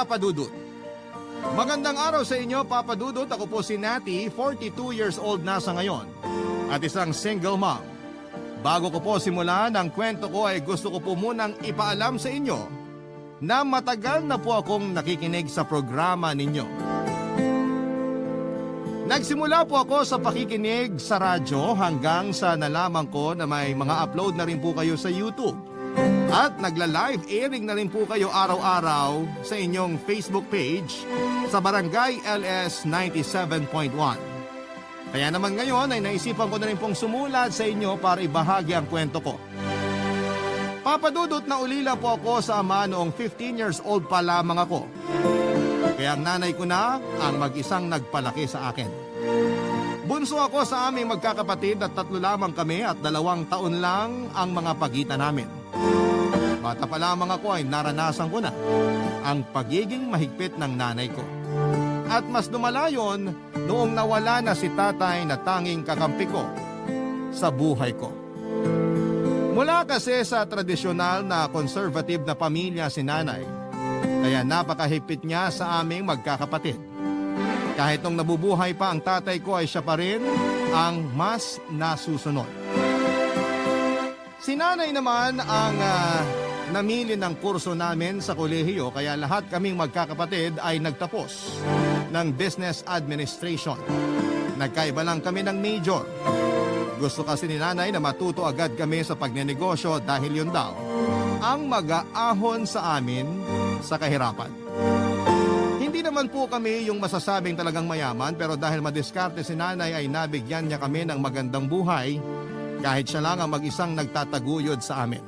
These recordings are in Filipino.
Papa Dudut. Magandang araw sa inyo, Papa Dudut. Ako po si Natty, 42 years old na sa ngayon at isang single mom. Bago ko po simulan ang kwento ko ay gusto ko po munang ipaalam sa inyo na matagal na po akong nakikinig sa programa ninyo. Nagsimula po ako sa pakikinig sa radyo hanggang sa nalaman ko na may mga upload na rin po kayo sa YouTube. At nagla-live airing na rin po kayo araw-araw sa inyong Facebook page sa Barangay LS 97.1. Kaya naman ngayon ay naisipan ko na rin pong sumulat sa inyo para ibahagi ang kwento ko. Papa Dudut, na ulila po ako sa ama noong 15 years old pa lamang ako. Kaya ang nanay ko na ang mag-isang nagpalaki sa akin. Bunso ako sa aming magkakapatid at 3 lamang kami at 2 taon lang ang mga pagitan namin. Bata pa lamang ako ay naranasan ko na ang pagiging mahigpit ng nanay ko. At mas lumalayon noong nawala na si tatay na tanging kakampi ko sa buhay ko. Mula kasi sa tradisyonal na conservative na pamilya si nanay, kaya napakahigpit niya sa aming magkakapatid. Kahit nung nabubuhay pa ang tatay ko ay siya pa rin ang mas nasusunod. Si nanay naman ang namili ng kurso namin sa kolehiyo kaya lahat kaming magkakapatid ay nagtapos ng business administration. Nagkaiba lang kami ng major. Gusto kasi ni nanay na matuto agad kami sa pagnenegosyo dahil yun daw ang mag-aahon sa amin sa kahirapan. Hindi naman po kami yung masasabing talagang mayaman pero dahil madiskarte si nanay ay nabigyan niya kami ng magandang buhay kahit siya lang ang mag-isang nagtataguyod sa amin.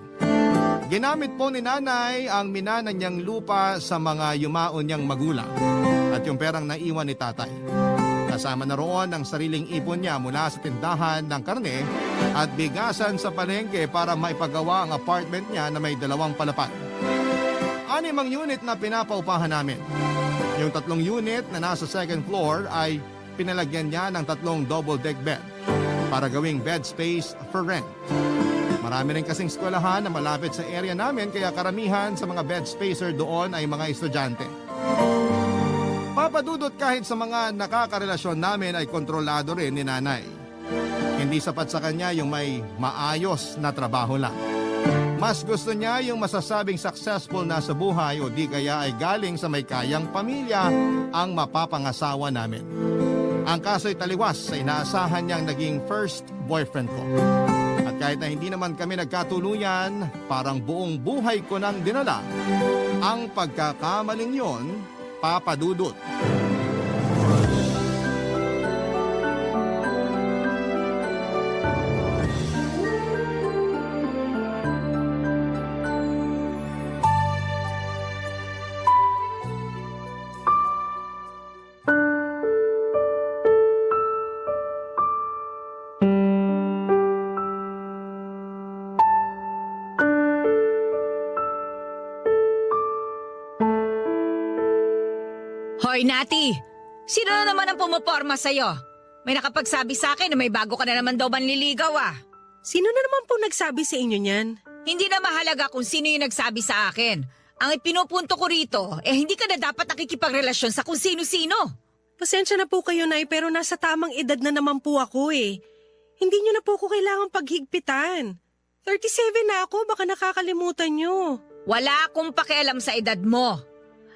Ginamit po ni nanay ang minana niyang lupa sa mga yumaon niyang magulang at yung perang naiwan ni tatay. Kasama na roon ang sariling ipon niya mula sa tindahan ng karne at bigasan sa palengke para maipagawa ang apartment niya na may 2 palapag. 6 ang unit na pinapaupahan namin. Yung 3 unit na nasa 2nd floor ay pinalagyan niya ng 3 double-deck bed para gawing bed space for rent. Marami rin kasing eskwelahan na malapit sa area namin kaya karamihan sa mga bed spacer doon ay mga estudyante. Papa Dudut, kahit sa mga nakakarelasyon namin ay kontrolado rin ni nanay. Hindi sapat sa kanya yung may maayos na trabaho lang. Mas gusto niya yung masasabing successful na sa buhay o di kaya ay galing sa may kayang pamilya ang mapapangasawa namin. Ang kaso'y taliwas sa inaasahan niyang naging first boyfriend ko. At kahit na hindi naman kami nagkatuluyan, parang buong buhay ko nang dinala ang pagkakamaling yon, Papa Dudut. Hoy, Natty! Sino na naman ang pumaporma sa'yo? May nakapagsabi sa akin na may bago ka na naman daw manliligaw ah. Sino na naman po nagsabi sa inyo niyan? Hindi na mahalaga kung sino yung nagsabi sa akin. Ang ipinupunto ko rito, hindi ka na dapat nakikipagrelasyon sa kung sino-sino. Pasensya na po kayo, Nay, pero nasa tamang edad na naman po ako eh. Hindi niyo na po ako kailangang paghigpitan. 37 na ako, baka nakakalimutan niyo. Wala akong pakialam sa edad mo.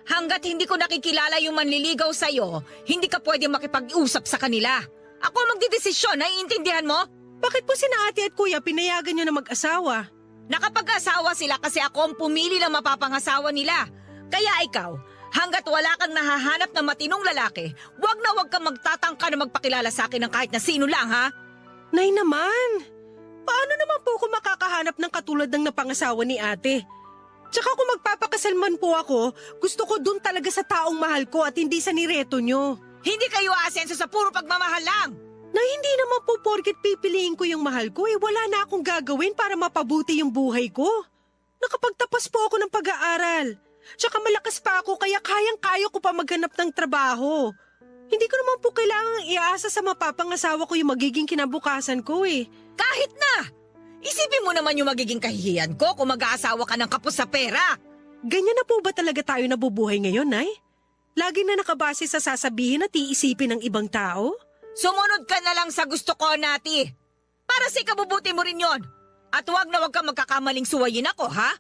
Hanggat hindi ko nakikilala yung manliligaw sa'yo, hindi ka pwede makipag-usap sa kanila. Ako ang magdidesisyon, naiintindihan mo? Bakit po sina ate at kuya pinayagan niyo na mag-asawa? Nakapag-asawa sila kasi ako ang pumili ng mapapangasawa nila. Kaya ikaw, hanggat wala kang nahahanap na matinong lalaki, wag kang magtatangka na magpakilala sa akin ng kahit na sino lang, ha? Nay naman, paano naman po ako makakahanap ng katulad ng napangasawa ni ate? Tsaka kung magpapakasal man po ako, gusto ko dun talaga sa taong mahal ko at hindi sa nireto nyo. Hindi kayo aasenso sa puro pagmamahal lang. Na hindi naman po porket pipiliin ko yung mahal ko, wala na akong gagawin para mapabuti yung buhay ko. Nakapagtapos po ako ng pag-aaral. Tsaka malakas pa ako kaya kayang-kaya ko pa maghanap ng trabaho. Hindi ko naman po kailangang iaasa sa mapapangasawa ko yung magiging kinabukasan ko eh. Kahit na! Isipin mo naman yung magiging kahihiyan ko kung mag-aasawa ka ng kapos sa pera. Ganyan na po ba talaga tayo nabubuhay ngayon, Nay? Lagi na nakabase sa sasabihin at iisipin ng ibang tao? Sumunod ka na lang sa gusto ko, Nati. Para sa ikabubuti mo rin yon. At huwag na huwag kang magkakamaling suwayin ako, ha?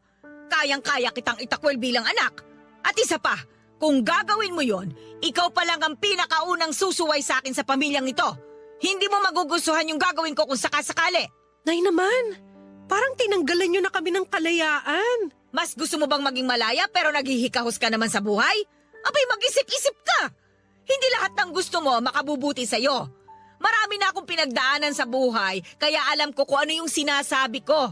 Kayang-kaya kitang itakwil bilang anak. At isa pa, kung gagawin mo yon, ikaw pa lang ang pinakaunang susuway sa akin sa pamilyang ito. Hindi mo magugustuhan yung gagawin ko kung sakasakali. Nay naman, parang tinanggalan niyo na kami ng kalayaan. Mas gusto mo bang maging malaya pero naghihikahos ka naman sa buhay? Abay, mag-isip-isip ka. Hindi lahat ng gusto mo makabubuti sa'yo. Marami na akong pinagdaanan sa buhay, kaya alam ko kung ano yung sinasabi ko.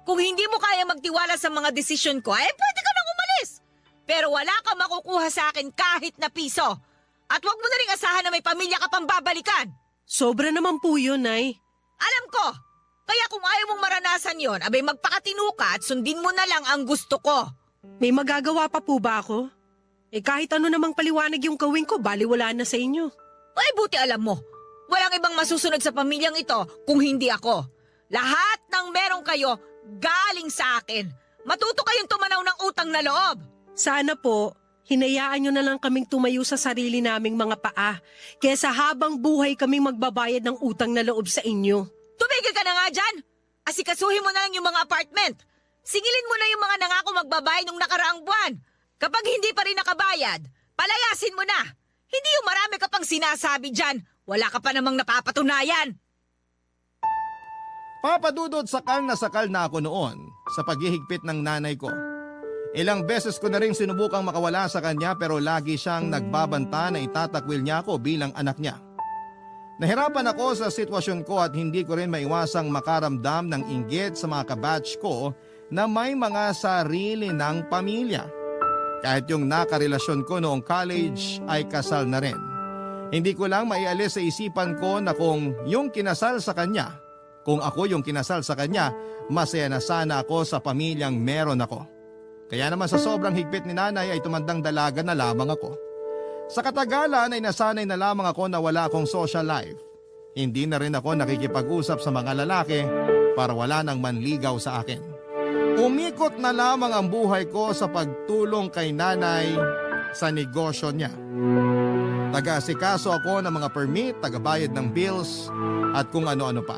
Kung hindi mo kaya magtiwala sa mga desisyon ko, pwede ka nang umalis. Pero wala kang makukuha sa akin kahit na piso. At wag mo na rin asahan na may pamilya ka pang babalikan. Sobra naman po yun, Nay. Alam ko. Kaya kung ayaw mong maranasan yon, abay magpakatino ka at sundin mo na lang ang gusto ko. May magagawa pa po ba ako? Kahit ano namang paliwanag yung gawin ko, baliwala na sa inyo. Ay, buti alam mo. Walang ibang masusunod sa pamilyang ito kung hindi ako. Lahat ng meron kayo, galing sa akin. Matuto kayong tumanaw ng utang na loob. Sana po, hinayaan nyo na lang kaming tumayo sa sarili naming mga paa, kesa habang buhay kaming magbabayad ng utang na loob sa inyo. Tumigil ka na nga dyan. Asikasuhin mo na lang yung mga apartment. Singilin mo na yung mga nangako magbabayad nung nakaraang buwan. Kapag hindi pa rin nakabayad, palayasin mo na. Hindi yung marami ka pang sinasabi dyan. Wala ka pa namang napapatunayan. Papadudod, sakal na ako noon sa paghihigpit ng nanay ko. Ilang beses ko na rin sinubukang makawala sa kanya pero lagi siyang nagbabanta na itatakwil niya ako bilang anak niya. Nahirapan ako sa sitwasyon ko at hindi ko rin maiwasang makaramdam ng inggit sa mga kabatch ko na may mga sarili ng pamilya. Kahit yung nakarelasyon ko noong college ay kasal na rin. Hindi ko lang maialis sa isipan ko na kung yung kinasal sa kanya, kung ako yung kinasal sa kanya, masaya na sana ako sa pamilyang meron ako. Kaya naman sa sobrang higpit ni nanay ay tumandang dalaga na lamang ako. Sa katagalan ay nasanay na lamang ako na wala akong social life. Hindi na rin ako nakikipag-usap sa mga lalaki para wala nang manligaw sa akin. Umikot na lamang ang buhay ko sa pagtulong kay nanay sa negosyo niya. Taga-asikaso ako ng mga permit, tagabayad ng bills at kung ano-ano pa.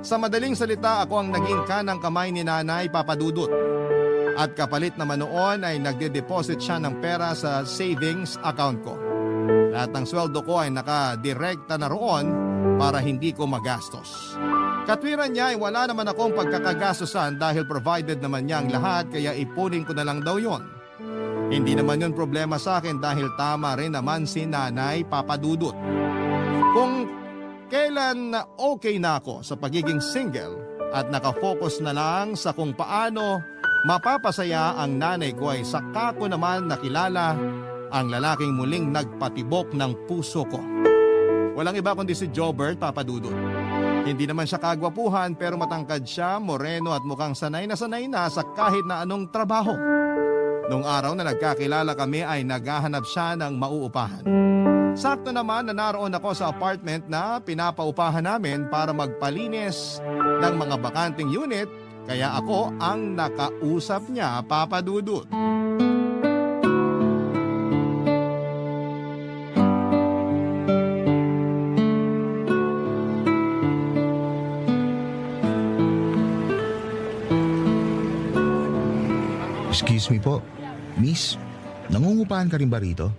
Sa madaling salita, ako ang naging kanang kamay ni nanay, Papadudot. At kapalit naman noon ay nagde-deposit siya ng pera sa savings account ko. Lahat ng sweldo ko ay nakadirekta na roon para hindi ko magastos. Katwiran niya ay wala naman akong pagkakagastosan dahil provided naman niya ang lahat kaya ipunin ko na lang daw yon. Hindi naman yun problema sa akin dahil tama rin naman si nanay, Papadudot. Kung kailan okay na ako sa pagiging single at nakafocus na lang sa kung paano mapapasaya ang nanay ko ay saka ko naman nakilala ang lalaking muling nagpatibok ng puso ko. Walang iba kundi si Jobert, Papadudot. Hindi naman siya kagwapuhan pero matangkad siya, moreno at mukhang sanay na sa kahit na anong trabaho. Nung araw na nagkakilala kami ay naghahanap siya ng mauupahan. Sakto naman na naroon ako sa apartment na pinapaupahan namin para magpalinis ng mga bakanting unit kaya ako ang nakausap niya, Papadudot. Excuse me po, Miss, nangungupahan ka rin ba rito?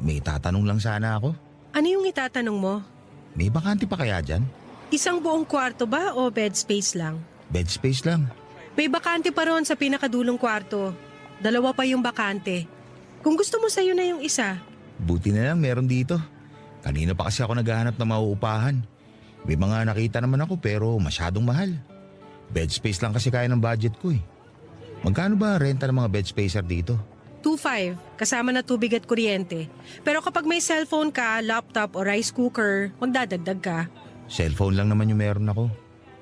May tatanong lang sana ako. Ano yung itatanong mo? May bakante pa kaya dyan? Isang buong kwarto ba o bed space lang? Bed space lang. May bakante pa ron sa pinakadulong kwarto. 2 pa yung bakante. Kung gusto mo sa'yo na yung isa. Buti na lang meron dito. Kanina pa kasi ako naghahanap ng mauupahan. May mga nakita naman ako pero masyadong mahal. Bed space lang kasi kaya ng budget ko eh. Magkano ba renta ng mga bed spacer dito? 2,500, kasama na tubig at kuryente. Pero kapag may cellphone ka, laptop o rice cooker, magdadagdag ka. Cellphone lang naman yung meron ako.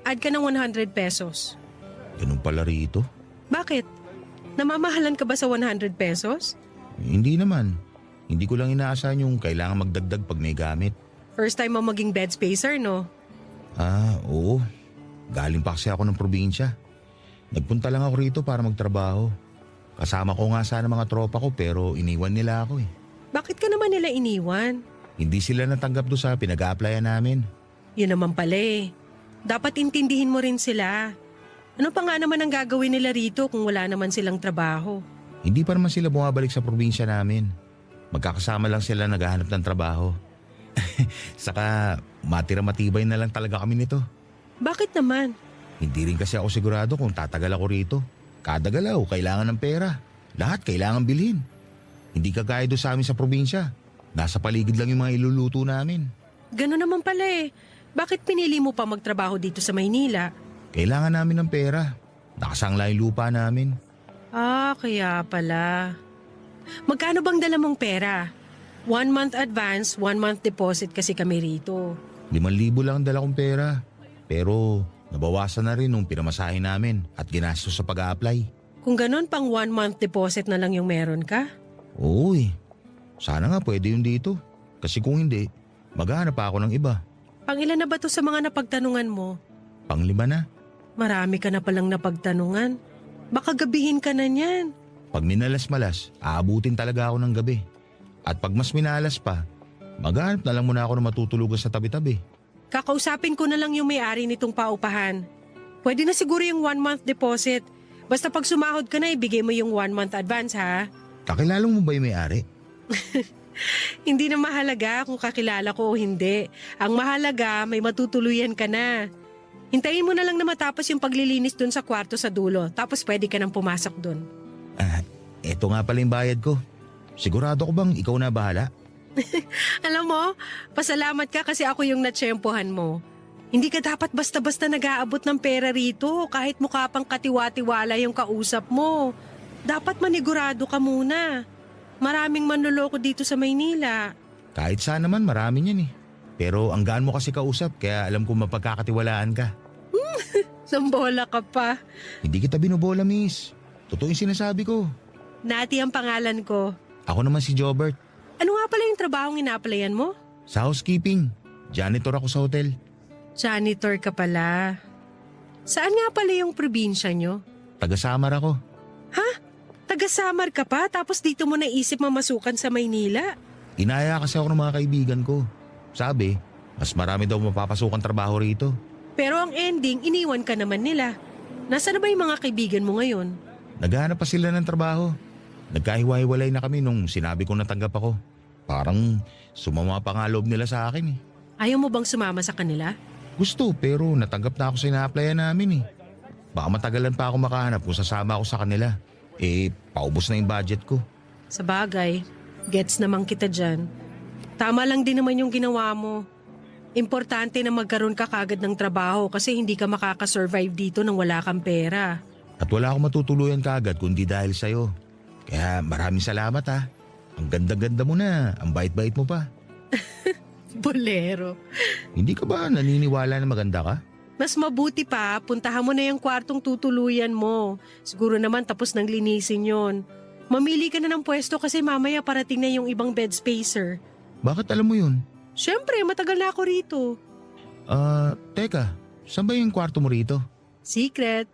Add ka ng 100 pesos. Ganun pala rito. Bakit? Namamahalan ka ba sa 100 pesos? Hindi naman. Hindi ko lang inaasahan yung kailangan magdagdag pag may gamit. First time mo maging bed spacer, no? Oo. Galing pa kasi ako ng probinsya. Nagpunta lang ako rito para magtrabaho. Kasama ko nga sana mga tropa ko pero iniwan nila ako eh. Bakit ka naman nila iniwan? Hindi sila natanggap doon sa pinag-a-applyan namin. Yun naman pala eh. Dapat intindihin mo rin sila. Ano pa nga naman ang gagawin nila rito kung wala naman silang trabaho? Hindi pa naman sila bumabalik sa probinsya namin. Magkakasama lang sila naghahanap ng trabaho. Saka matira-matibay na lang talaga kami nito. Bakit naman? Hindi rin kasi ako sigurado kung tatagal ako rito. Kada galaw, kailangan ng pera. Lahat kailangan bilhin. Hindi kagaya doon sa amin sa probinsya. Nasa paligid lang yung mga iluluto namin. Gano'n naman pala eh. Bakit pinili mo pa magtrabaho dito sa Maynila? Kailangan namin ng pera. Nakasangla yung lupa namin. Ah, kaya pala. Magkano bang dala mong pera? 1 month advance, 1 month deposit kasi kami rito. 5,000 lang ang dala kong pera. Pero nabawasan na rin nung pinamasahin namin at ginastos sa pag-a-apply. Kung ganun, pang 1 month deposit na lang yung meron ka? Oo eh. Sana nga pwede yun dito. Kasi kung hindi, maghahanap pa ako ng iba. Pangilan na ba to sa mga napagtanungan mo? Pang-5 na. Marami ka na palang napagtanungan. Baka gabihin ka na niyan. Pag minalas-malas, aabutin talaga ako ng gabi. At pag mas minalas pa, maghahanap na lang muna ako ng matutulugan sa tabi-tabi. Kakausapin ko na lang yung may-ari nitong paupahan. Pwede na siguro yung 1 month deposit. Basta pag sumahod ka na, ibigay mo yung 1 month advance ha. Kakilala mo ba yung may-ari? Hindi na mahalaga kung kakilala ko o hindi. Ang mahalaga, may matutuluyan ka na. Hintayin mo na lang na matapos yung paglilinis dun sa kwarto sa dulo. Tapos pwede ka nang pumasok dun. Eto nga pala yung bayad ko. Sigurado ko bang ikaw na bahala? Alam mo, pasalamat ka kasi ako yung natsyempohan mo. Hindi ka dapat basta-basta nag-aabot ng pera rito kahit mukha pang katiwa-tiwala yung kausap mo. Dapat manigurado ka muna. Maraming manloloko dito sa Maynila. Kahit saan naman marami niyan eh. Pero ang gaan mo kasi kausap kaya alam ko mapagkakatiwalaan ka. Sambola ka pa. Hindi kita binobola, miss. Totoo yung sinasabi ko. Nati ang pangalan ko. Ako naman si Jobert. Ano nga pala yung trabahong ina-applyan mo? Sa housekeeping. Janitor ako sa hotel. Janitor ka pala. Saan nga pala yung probinsya nyo? Taga-Samar ako. Taga-Samar ka pa tapos dito mo naisip mamasukan sa Maynila? Inaya kasi ako ng mga kaibigan ko. Sabi, mas marami daw mapapasukan trabaho rito. Pero ang ending, iniwan ka naman nila. Nasaan na ba yung mga kaibigan mo ngayon? Naghahanap pa sila ng trabaho. Nagkahiwa-hiwalay na kami nung sinabi kong natanggap ako. Parang sumama pa nga loob nila sa akin eh. Ayaw mo bang sumama sa kanila? Gusto pero natanggap na ako sa ina-applyan namin eh. Baka matagalan pa ako makahanap kung sasama ako sa kanila. Paubos na yung budget ko. Sa bagay, gets naman kita dyan. Tama lang din naman yung ginawa mo. Importante na magkaroon ka kagad ng trabaho kasi hindi ka makakasurvive dito nang wala kang pera. At wala akong matutuluyan kaagad kundi dahil sa'yo. Kaya maraming salamat ha. Ang ganda-ganda mo na, ang bait-bait mo pa. Bolero. Hindi ka ba naniniwala na maganda ka? Mas mabuti pa, puntahan mo na yung kwartong tutuluyan mo. Siguro naman tapos nang linisin yon. Mamili ka na ng pwesto kasi mamaya parating na yung ibang bed spacer. Bakit alam mo yun? Siyempre, matagal na ako rito. Teka, saan ba yung kwarto mo rito? Secret.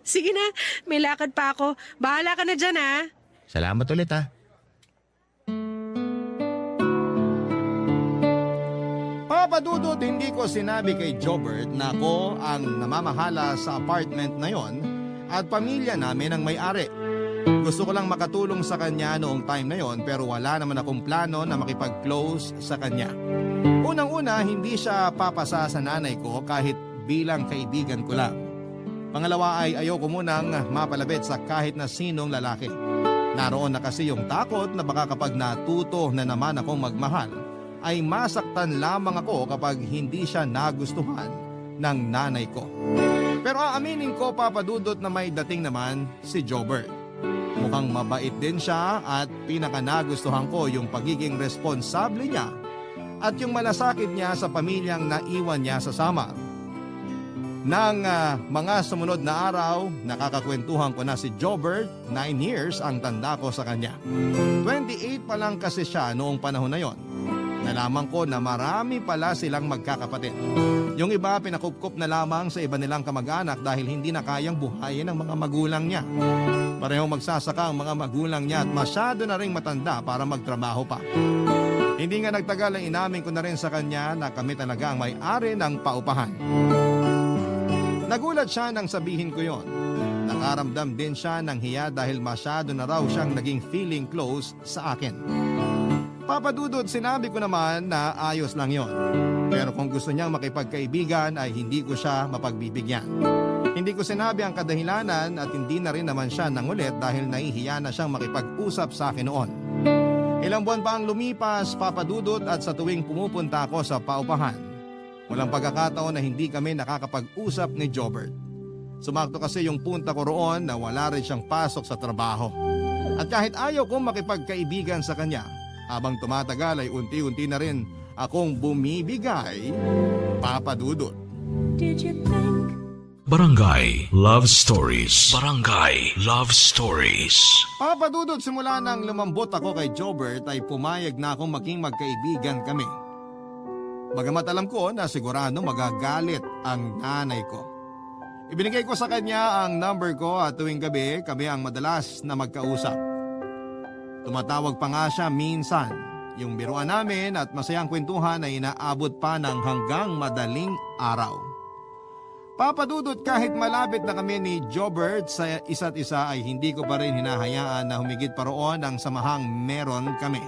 Sige na, may lakad pa ako. Bahala ka na dyan ha. Salamat ulit ha. Papadudod, hindi ko sinabi kay Jobert na ako ang namamahala sa apartment na yon at pamilya namin ang may-ari. Gusto ko lang makatulong sa kanya noong time na yon pero wala naman akong plano na makipag-close sa kanya. Unang-una, hindi siya papasa sa nanay ko kahit bilang kaibigan ko lang. Pangalawa ay ayoko munang mapalabit sa kahit na sinong lalaki. Naroon na kasi yung takot na baka kapag natuto na naman akong magmahal, ay masaktan lamang ako kapag hindi siya nagustuhan ng nanay ko. Pero aaminin ko, papadudot, na may dating naman si Jobert. Mukhang mabait din siya at pinakanagustuhan ko yung pagiging responsable niya at yung malasakit niya sa pamilyang naiwan niya sa Samar. Nang mga sumunod na araw, nakakakwentuhan ko na si Jobert, 9 years ang tanda ko sa kanya. 28 pa lang kasi siya noong panahon na yon. Nalaman ko na marami pala silang magkakapatid. Yung iba pinakupkup na lamang sa iba nilang kamag-anak dahil hindi na kayang buhayin ng mga magulang niya. Parehong magsasaka ang mga magulang niya at masyado na ring matanda para magtrabaho pa. Hindi nga nagtagal ay inamin ko na rin sa kanya na kami talaga ang may-ari ng paupahan. Nagulat siya nang sabihin ko yon. Nakaramdam din siya ng hiya dahil masyado na raw siyang naging feeling close sa akin. Papa Dudut, sinabi ko naman na ayos lang yon. Pero kung gusto niyang makipagkaibigan ay hindi ko siya mapagbibigyan. Hindi ko sinabi ang kadahilanan at hindi na rin naman siya nangulit dahil nahihiya na siyang makipag-usap sa akin noon. Ilang buwan pa ang lumipas, Papa Dudut, at sa tuwing pumupunta ako sa paupahan, walang pagkakataon na hindi kami nakakapag-usap ni Jobert. Sumakto kasi yung punta ko roon na wala rin siyang pasok sa trabaho. At kahit ayaw kong makipagkaibigan sa kanya, habang tumatagal ay unti-unti na rin akong bumibigay, Papa Dudut. Barangay Love Stories. Barangay Love Stories. Papa Dudut, simula nang lumambot ako kay Jobert ay pumayag na akong maging magkaibigan kami. Bagamat alam ko na sigurado magagalit ang nanay ko. Ibinigay ko sa kanya ang number ko at tuwing gabi kami ang madalas na magkausap. Tumatawag pa nga siya minsan. Yung biruan namin at masayang kwentuhan ay inaabot pa ng hanggang madaling araw. Papa Dudut, kahit malapit na kami ni Jobert sa isa't isa ay hindi ko pa rin hinahayaan na humigit pa roon ang samahang meron kami.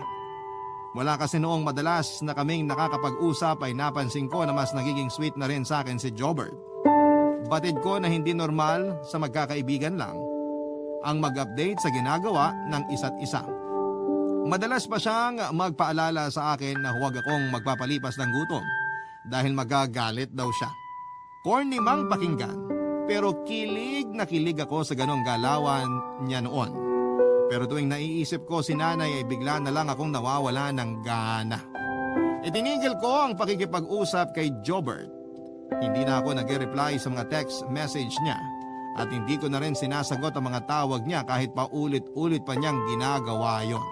Mula kasi noong madalas na kaming nakakapag-usap ay napansin ko na mas nagiging sweet na rin sa akin si Jobert. Batid ko na hindi normal sa magkakaibigan lang ang mag-update sa ginagawa ng isa't isa. Madalas pa siyang magpaalala sa akin na huwag akong magpapalipas ng gutom dahil magagalit daw siya. Corny mang pakinggan, pero kilig na kilig ako sa ganong galawan niya noon. Pero tuwing naiisip ko si nanay ay bigla na lang akong nawawala ng gana. Itinigil ko ang pakikipag-usap kay Jobert. Hindi na ako nag-reply sa mga text message niya at hindi ko na rin sinasagot ang mga tawag niya kahit paulit-ulit pa niyang ginagawa yon.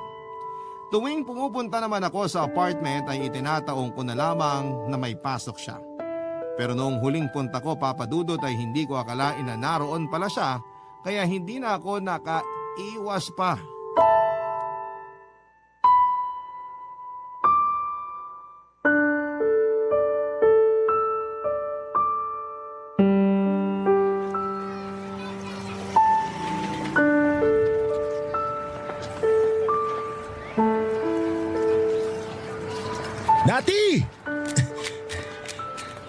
Tuwing pumupunta naman ako sa apartment ay itinataong ko na lamang na may pasok siya. Pero noong huling punta ko, Papa Dudut, ay hindi ko akalain na naroon pala siya kaya hindi na ako nakaiwas pa. Nati!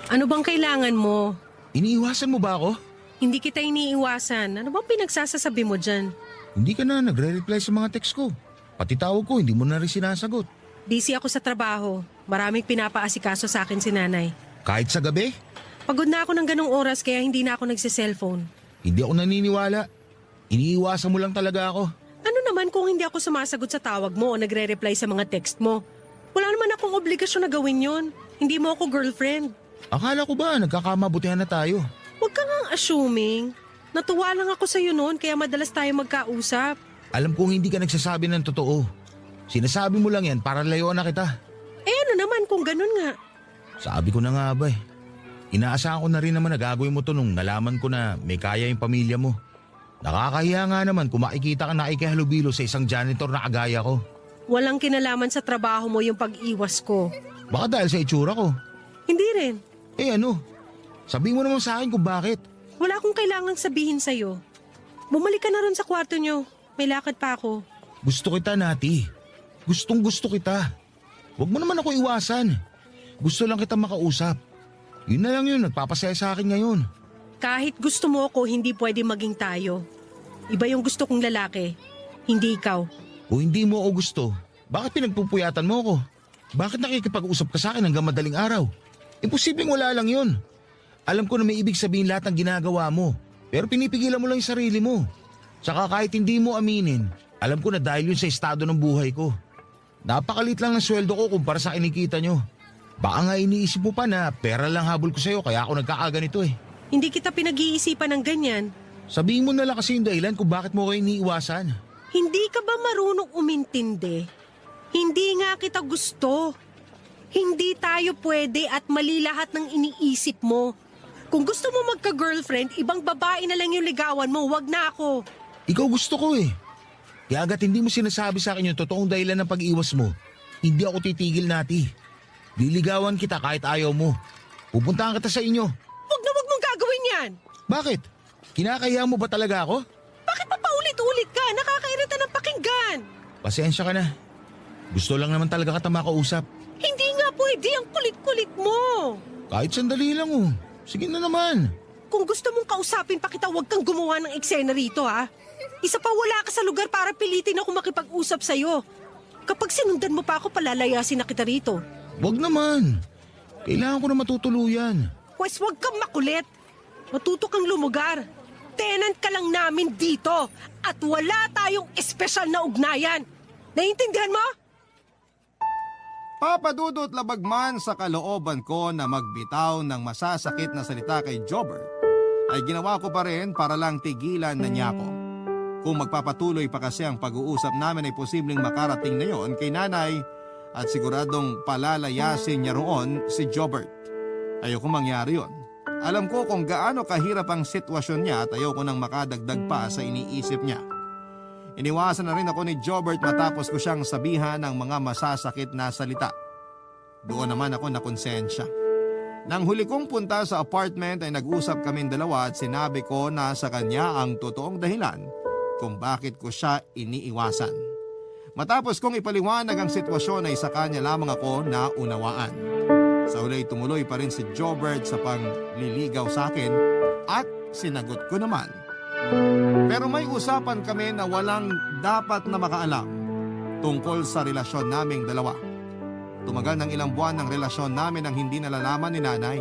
Ano bang kailangan mo? Iniiwasan mo ba ako? Hindi kita iniiwasan. Ano bang pinagsasasabi mo dyan? Hindi ka na nagre-reply sa mga text ko. Pati tawag ko, hindi mo na rin sinasagot. Busy ako sa trabaho. Maraming pinapaasikaso sa akin si nanay. Kahit sa gabi, Pagod na ako ng ganong oras kaya hindi na ako nagsiselfone. hindi ako naniniwala. Iniiwasan mo lang talaga ako. Ano naman kung hindi ako sumasagot sa tawag mo o nagre-reply sa mga text mo? Wala naman akong obligasyon na gawin yon. Hindi mo ako girlfriend. Akala ko ba nagkakamabutihan na tayo? Huwag ka ngang assuming. Natuwa lang ako sa'yo noon kaya madalas tayo magkausap. Alam kong hindi ka nagsasabi ng totoo. Sinasabi mo lang yan para layuan na kita. Eh ano naman kung ganun nga? Sabi ko na nga ba eh. Inaasahan ko na rin naman na gagawin mo to nung nalaman ko na may kaya yung pamilya mo. Nakakahiya nga naman kung makikita ka na ikihalubilo sa isang janitor na kagaya ko. Walang kinalaman sa trabaho mo yung pag-iwas ko. Baka dahil sa itsura ko. Hindi rin. Eh ano? Sabihin mo naman sa akin kung bakit. Wala akong kailangang sabihin sa'yo. Bumalik ka na ron sa kwarto nyo. May lakad pa ako. Gusto kita, Nati. Gustong gusto kita. Huwag mo naman ako iwasan. Gusto lang kita makausap. Yun na lang yun, nagpapasaya sa akin ngayon. Kahit gusto mo ako, hindi pwede maging tayo. Iba yung gusto kong lalaki. Hindi ikaw. Kung hindi mo ako gusto, bakit pinagpupuyatan mo ako? Bakit nakikipag-usap ka sa akin hanggang madaling araw? Imposibleng wala lang yun. Alam ko na may ibig sabihin lahat ng ginagawa mo, pero pinipigilan mo lang yung sarili mo. Tsaka kahit hindi mo aminin, alam ko na dahil yun sa estado ng buhay ko. Napakalit lang ng sweldo ko kumpara sa kinikita nyo. Baka nga iniisip mo pa na pera lang habol ko sa'yo kaya ako nagkakaganito eh. Hindi kita pinag-iisipan ng ganyan. Sabihin mo na lang kasi yung dahilan kung bakit mo ko iniiwasan. Hindi ka ba marunong umintindi? Hindi nga kita gusto. Hindi tayo pwede at mali lahat ng iniisip mo. Kung gusto mo magka-girlfriend, ibang babae na lang yung ligawan mo, wag na ako. Ikaw gusto ko eh. Kaya agad hindi mo sinasabi sa akin yung totoong dahilan ng pag-iwas mo, hindi ako titigil, Nati. Liligawan kita kahit ayaw mo. Pupuntahan kita sa inyo. Huwag na huwag mong gagawin yan! Bakit? Kinakaya mo ba talaga ako? Bakit pa paulit-ulit ka? Nakakairita ng pakinggan! Pasensya ka na. Gusto lang naman talaga kita makausap. Hindi nga pwede ang kulit-kulit mo! Kahit sandali lang oh. Sige na naman. Kung gusto mong kausapin pa kita, huwag kang gumawa ng eksena rito, ha? Isa pa wala ka sa lugar para pilitin ako makipag-usap sa'yo. Kapag sinundan mo pa ako, palalayasin na kita rito. Wag naman. Kailangan ko na matutuluyan. Pwes huwag kang makulit. Matuto kang lumugar. Tenant ka lang namin dito. At wala tayong espesyal na ugnayan. Naiintindihan mo? Papadudot labag man sa kalooban ko na magbitaw ng masasakit na salita kay Jobert, ay ginawa ko pa rin para lang tigilan na niya ako. Kung magpapatuloy pa kasi ang pag-uusap namin ay posibleng makarating na yon kay nanay at siguradong palalayasin niya roon si Jobert. Ayoko mangyari yon. Alam ko kung gaano kahirap ang sitwasyon niya at ayoko nang makadagdag pa sa iniisip niya. Iniwasan na rin ako ni Jobert matapos ko siyang sabihan ng mga masasakit na salita. Doon naman ako nakonsensya. Nang huli kong punta sa apartment ay nag-usap kaming dalawa at sinabi ko na sa kanya ang totoong dahilan kung bakit ko siya iniiwasan. Matapos kong ipaliwanag ang sitwasyon ay sa kanya lamang ako naunawaan. Sa huli tumuloy pa rin si Jobert sa pangliligaw sa akin at sinagot ko naman. Pero may usapan kami na walang dapat na makaalam tungkol sa relasyon naming dalawa. Tumagal ng ilang buwan ng relasyon namin ang hindi nalalaman ni nanay.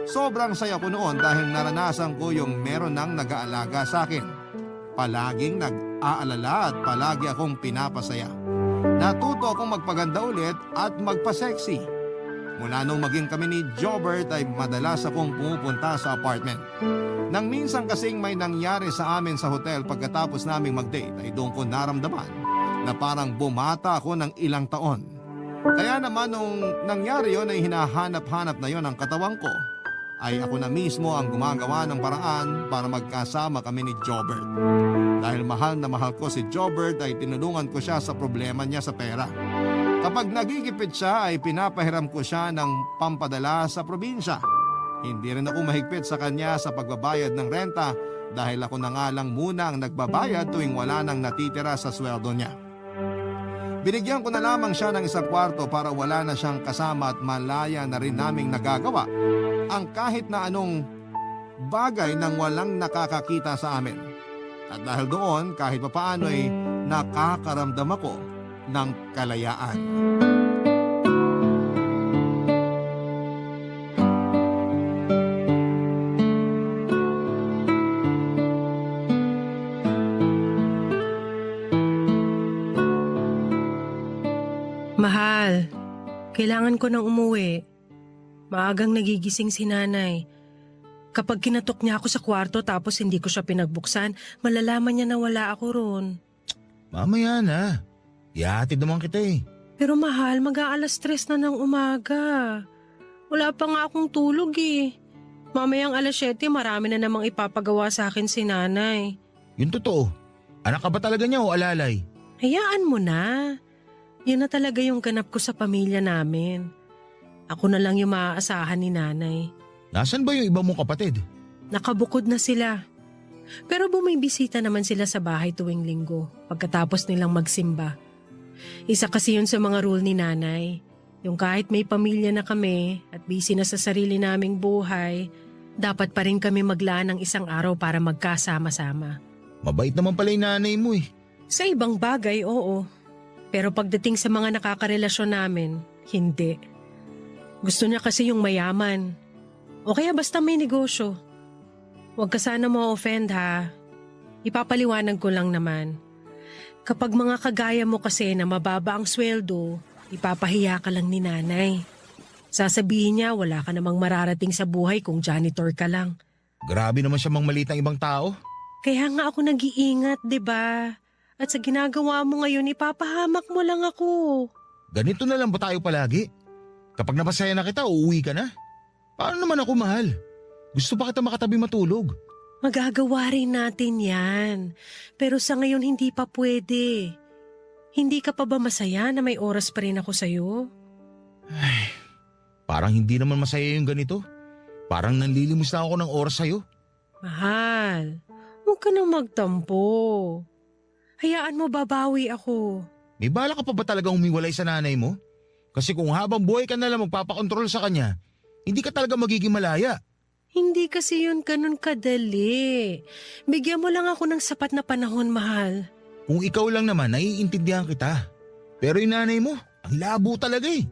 Sobrang saya ko noon dahil naranasan ko yung meron nang nag-aalaga sa akin. Palaging nag-aalala at palagi akong pinapasaya. Natuto akong magpaganda ulit at magpa-sexy. Mula nung maging kami ni Jobert ay madalas akong pumupunta sa apartment. Nang minsan kasing may nangyari sa amin sa hotel pagkatapos naming mag-date ay doon ko naramdaman na parang bumata ako ng ilang taon. Kaya naman nung nangyari yon ay hinahanap-hanap na yon ang katawan ko, ay ako na mismo ang gumagawa ng paraan para magkasama kami ni Jobert. Dahil mahal na mahal ko si Jobert ay tinulungan ko siya sa problema niya sa pera. Kapag nagigipit siya ay pinapahiram ko siya ng pampadala sa probinsya. Hindi rin ako mahigpit sa kanya sa pagbabayad ng renta dahil ako na nga lang muna ang nagbabayad tuwing wala nang natitira sa sweldo niya. Binigyan ko na lamang siya ng isang kwarto para wala na siyang kasama at malaya na rin naming nagagawa ang kahit na anong bagay nang walang nakakakita sa amin. At dahil doon kahit papaano ay nakakaramdam ako ng kalayaan. Mahal, kailangan ko nang umuwi. Maagang nagigising si nanay. Kapag kinatok niya ako sa kwarto tapos hindi ko siya pinagbuksan, malalaman niya na wala ako roon. Mamaya na. Ihahatid naman kita eh. Pero mahal, mag-aalas 3 na ng umaga. Wala pa nga akong tulog eh. Mamayang alas 7, marami na namang ipapagawa sa akin si nanay. Yun totoo. Anak ka ba talaga niya o alalay? Hayaan mo na. Yun na talaga yung ganap ko sa pamilya namin. Ako na lang yung maaasahan ni nanay. Nasaan ba yung iba mong kapatid? Nakabukod na sila. Pero bumibisita naman sila sa bahay tuwing linggo pagkatapos nilang magsimba. Isa kasi yun sa mga rule ni nanay. Yung kahit may pamilya na kami at busy na sa sarili naming buhay, dapat pa rin kami maglaan ng isang araw para magkasama-sama. Mabait naman pala yung nanay mo eh. Sa ibang bagay, oo. Pero pagdating sa mga nakakarelasyon namin, hindi. Gusto niya kasi yung mayaman. O kaya basta may negosyo. Huwag ka sana ma-offend ha. Ipapaliwanag ko lang naman. Kapag mga kagaya mo kasi na mababa ang sweldo, ipapahiya ka lang ni nanay. Sasabihin niya wala ka namang mararating sa buhay kung janitor ka lang. Grabe naman siya mang maliit ng ibang tao. Kaya nga ako nag-iingat, 'di ba? At sa ginagawa mo ngayon, ipapahamak mo lang ako. Ganito na lang ba tayo palagi? Kapag napasaya na kita, uuwi ka na. Paano naman ako, mahal? Gusto pa kita makatabi matulog. Magagawa rin natin yan. Pero sa ngayon hindi pa pwede. Hindi ka pa ba masaya na may oras pa rin ako sa'yo? Parang hindi naman masaya yung ganito. Parang nanlilimos na ako ng oras sa'yo. Mahal, huwag ka nang magtampo. Hayaan mo babawi ako. May bala ka pa ba talagang humiwalay sa nanay mo? Kasi kung habang buhay ka na lang magpapakontrol sa kanya, hindi ka talaga magiging malaya. Hindi kasi yun ganun kadali. Bigyan mo lang ako ng sapat na panahon, mahal. Kung ikaw lang naman, naiintindihan kita. Pero yung nanay mo, ang labo talaga eh.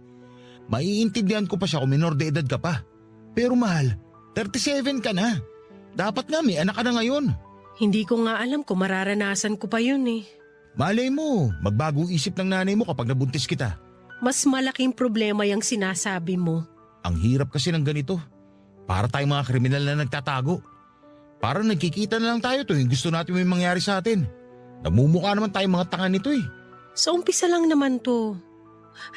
Maiintindihan ko pa siya kung minor de edad ka pa. Pero mahal, 37 ka na. Dapat nga may anak ka na ngayon. Hindi ko nga alam kung mararanasan ko pa yun eh. Malay mo, magbagong isip ng nanay mo kapag nabuntis kita. Mas malaking problema yung sinasabi mo. Ang hirap kasi ng ganito. Para tayong mga kriminal na nagtatago. Para nagkikita na lang tayo tuwing gusto natin may mangyari sa atin. Namumukha naman tayong mga tanga nito eh. Sa umpisa lang naman to.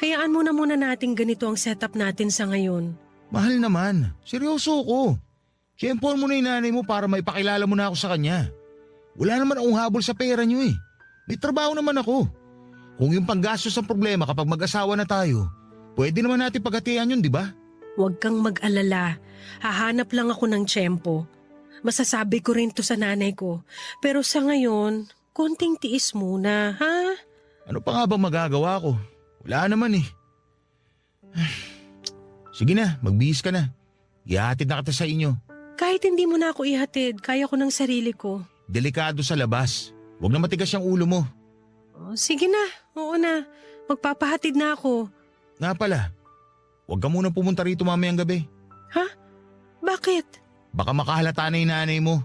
Hayaan mo na muna natin ganito ang setup natin sa ngayon. Mahal naman, seryoso ko. Siyempon mo na yung nanay mo para maipakilala mo na ako sa kanya. Wala naman akong habol sa pera niyo eh. May trabaho naman ako. Kung yung panggastos ang problema kapag mag-asawa na tayo, pwede naman natin paghatian yun, di ba? Huwag kang mag-alala. Hahanap lang ako ng tiyempo. Masasabi ko rin to sa nanay ko. Pero sa ngayon, konting tiis muna, ha? Ano pa nga bang magagawa ko? Wala naman eh. Sige na, magbihis ka na. Ihatid na kita sa inyo. Kahit hindi mo na ako ihatid, kaya ko ng sarili ko. Delikado sa labas. Huwag na matigas yung ulo mo. Oh, sige na, oo na. Magpapahatid na ako. Nga pala, huwag ka muna pumunta rito mamayang gabi. Ha? Bakit? Baka makahalata na yung nanay mo.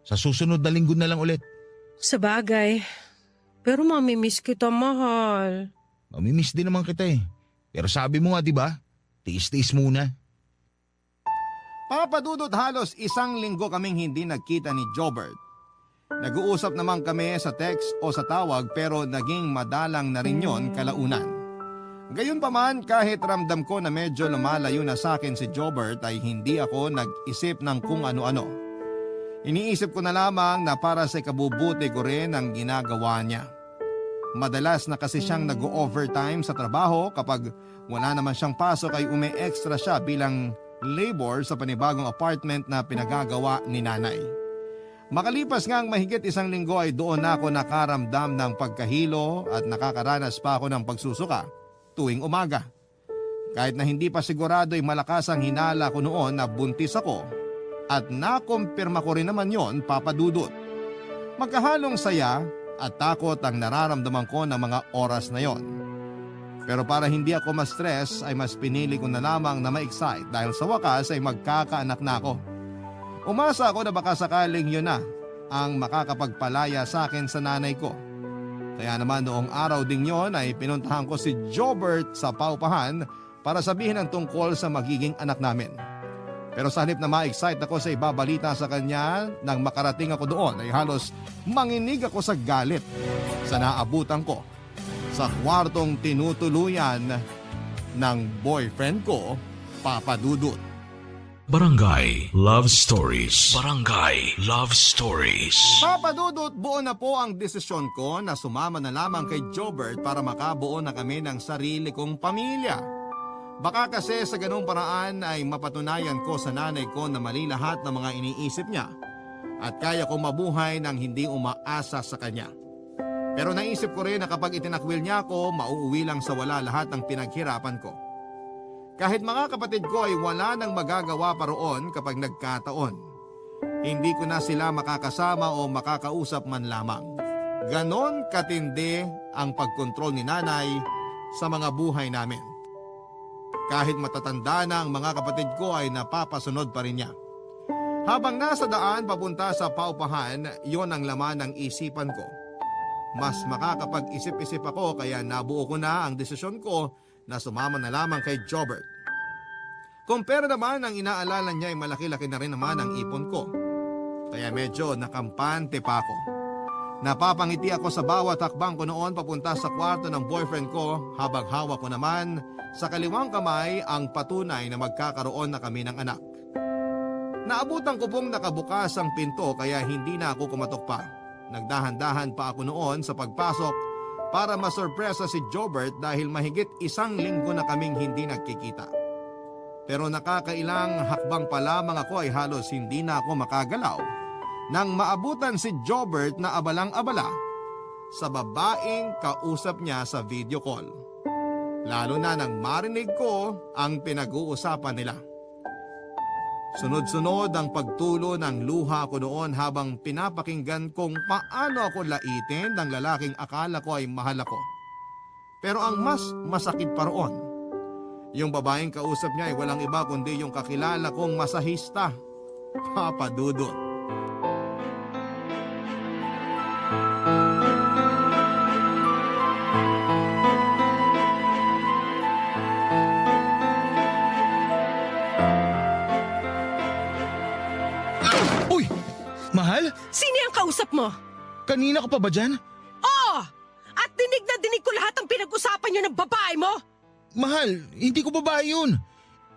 Sa susunod na linggo na lang ulit. Sa bagay. Pero mamimiss kita, mahal. Mamimiss din naman kita eh. Pero sabi mo nga diba, tiis-tiis muna. Papadudot halos 1 linggo kaming hindi nagkita ni Jobert. Nag-uusap naman kami sa text o sa tawag pero naging madalang na rin yon kalaunan. Gayunpaman kahit ramdam ko na medyo lumalayo na sa akin si Jobert ay hindi ako nag-isip ng kung ano-ano. Iniisip ko na lamang na para sa ikabubuti ko rin ang ginagawa niya. Madalas na kasi siyang nag-overtime sa trabaho kapag wala naman siyang pasok ay umi-extra siya bilang labor sa panibagong apartment na pinagagawa ni nanay. Makalipas nga ang mahigit 1 linggo ay doon na ako nakaramdam ng pagkahilo at nakakaranas pa ako ng pagsusuka tuwing umaga. Kahit na hindi pa sigurado ay malakas ang hinala ko noon na buntis ako at nakumpirma ko rin naman yon, papadudot. Magkahalong saya at takot ang nararamdaman ko ng mga oras na yon. Pero para hindi ako ma-stress ay mas pinili ko na lamang na ma-excite dahil sa wakas ay magkakaanak na ako. Umasa ako na baka sakaling yun na ang makakapagpalaya sa akin sa nanay ko. Kaya naman noong araw ding yon ay pinuntahan ko si Jobert sa paupahan para sabihin ang tungkol sa magiging anak namin. Pero sa halip na ma-excite ako sa ibabalita sa kanya nang makarating ako doon ay halos manginig ako sa galit sa naabutan ko sa kwartong tinutuluyan ng boyfriend ko, Papadudut. Barangay Love Stories. Barangay Love Stories. Papadudut, buo na po ang desisyon ko na sumama na lamang kay Jobert para makabuo na kami ng sarili kong pamilya. Baka kasi sa ganung paraan ay mapatunayan ko sa nanay ko na mali lahat ng mga iniisip niya at kaya kong mabuhay nang hindi umaasa sa kanya. Pero naisip ko rin na kapag itinakwil niya ako, mauuwi lang sa wala lahat ng pinaghirapan ko. Kahit mga kapatid ko ay wala nang magagawa pa roon kapag nagkataon. Hindi ko na sila makakasama o makakausap man lamang. Ganon katindi ang pagkontrol ni nanay sa mga buhay namin. Kahit matatanda na ang mga kapatid ko ay napapasunod pa rin niya. Habang nasa daan papunta sa paupahan, yon ang laman ng isipan ko. Mas makakapag-isip-isip ako kaya nabuo ko na ang desisyon ko na sumama na lamang kay Jobert. Kumpara naman ang inaalala niya ay malaki-laki na rin naman ang ipon ko. Kaya medyo nakampante pa ako. Napapangiti ako sa bawat hakbang ko noon papunta sa kwarto ng boyfriend ko habang hawak ko naman sa kaliwang kamay ang patunay na magkakaroon na kami ng anak. Naabutan ko pong nakabukas ang pinto kaya hindi na ako kumatok pa. Nagdahan-dahan pa ako noon sa pagpasok para masurpresa si Jobert dahil mahigit 1 linggo na kaming hindi nagkikita. Pero nakakailang hakbang pa lamang ako ay halos hindi na ako makagalaw nang maabutan si Jobert na abalang-abala sa babaeng kausap niya sa video call. Lalo na nang marinig ko ang pinag-uusapan nila. Sunod-sunod ang pagtulo ng luha ko noon habang pinapakinggan kung paano ako laitin ng lalaking akala ko ay mahal ako. Pero ang mas masakit pa roon, yung babaeng kausap niya ay walang iba kundi yung kakilala kong masahista, Papa Dudut. Uy! Mahal? Sino yung kausap mo? Kanina ka pa ba dyan? Oo! At dinig na dinig ko lahat ng pinag-usapan niyo ng babae mo! Mahal, hindi ko babae yun.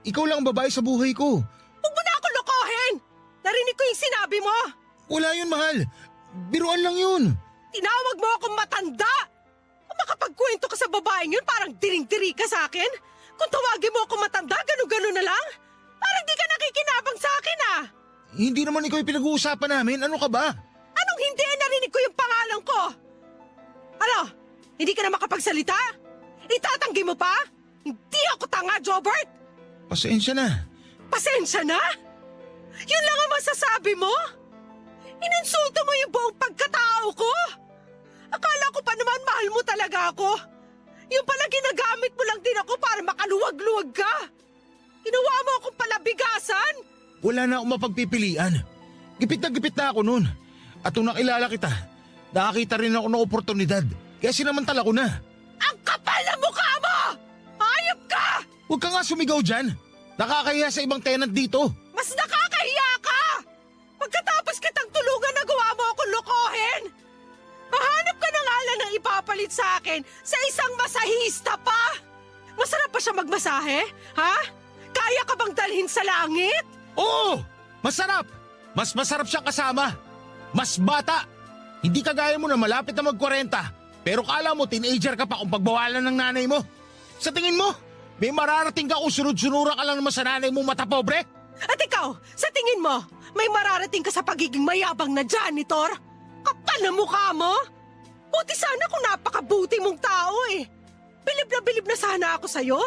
Ikaw lang ang babae sa buhay ko. Huwag mo na ako lokohin! Narinig ko yung sinabi mo! Wala yun, mahal. Biruan lang yun. Tinawag mo akong matanda! Kung makapagkwento ka sa babaeng yun, parang diring-diri ka sa akin? Kung tawagin mo akong matanda, ganun-ganun na lang? Parang di ka nakikinabang sa akin ah! Hindi naman ikaw yung pinag-uusapan namin. Ano ka ba? Anong hindi? Narinig ko yung pangalan ko! Ano? Hindi ka na makapagsalita? Itatanggi mo pa? Hindi ako tanga, Jobert! Pasensya na. Pasensya na? Yun lang ang masasabi mo? Inonsulto mo yung buong pagkatao ko? Akala ko pa naman mahal mo talaga ako. Yung pala ginagamit mo lang din ako para makaluwag-luwag ka. Ginawa mo akong palabigasan. Wala na akong mapagpipilian. Gipit na ako noon. At nung nakilala kita, nakakita rin ako ng oportunidad. Kaya sinamantala ko na. Ang kapal na mukha mo! Hayop ka! Huwag ka nga sumigaw dyan. Nakakahiya sa ibang tenant dito. Mas nakakahiya ka! Pagkatapos kitang tulungan, nagawa mo akong lokohin! Mahanap ka ng ala ng ipapalit sa akin sa isang masahista pa! Masarap pa siya magmasahe? Ha? Kaya ka bang dalhin sa langit? Oo! Masarap! Mas masarap siyang kasama. Mas bata. Hindi kagaya mo na malapit na mag-40. Pero kala mo teenager ka pa kung pagbawalan ng nanay mo. Sa tingin mo, may mararating ka kung sunod-sunura ka lang naman sa nanay mo mata pobre? At ikaw, sa tingin mo, may mararating ka sa pagiging mayabang na janitor? Kapal na mukha mo? Buti sana kung napakabuti mong tao eh. Bilib na sana ako sa'yo.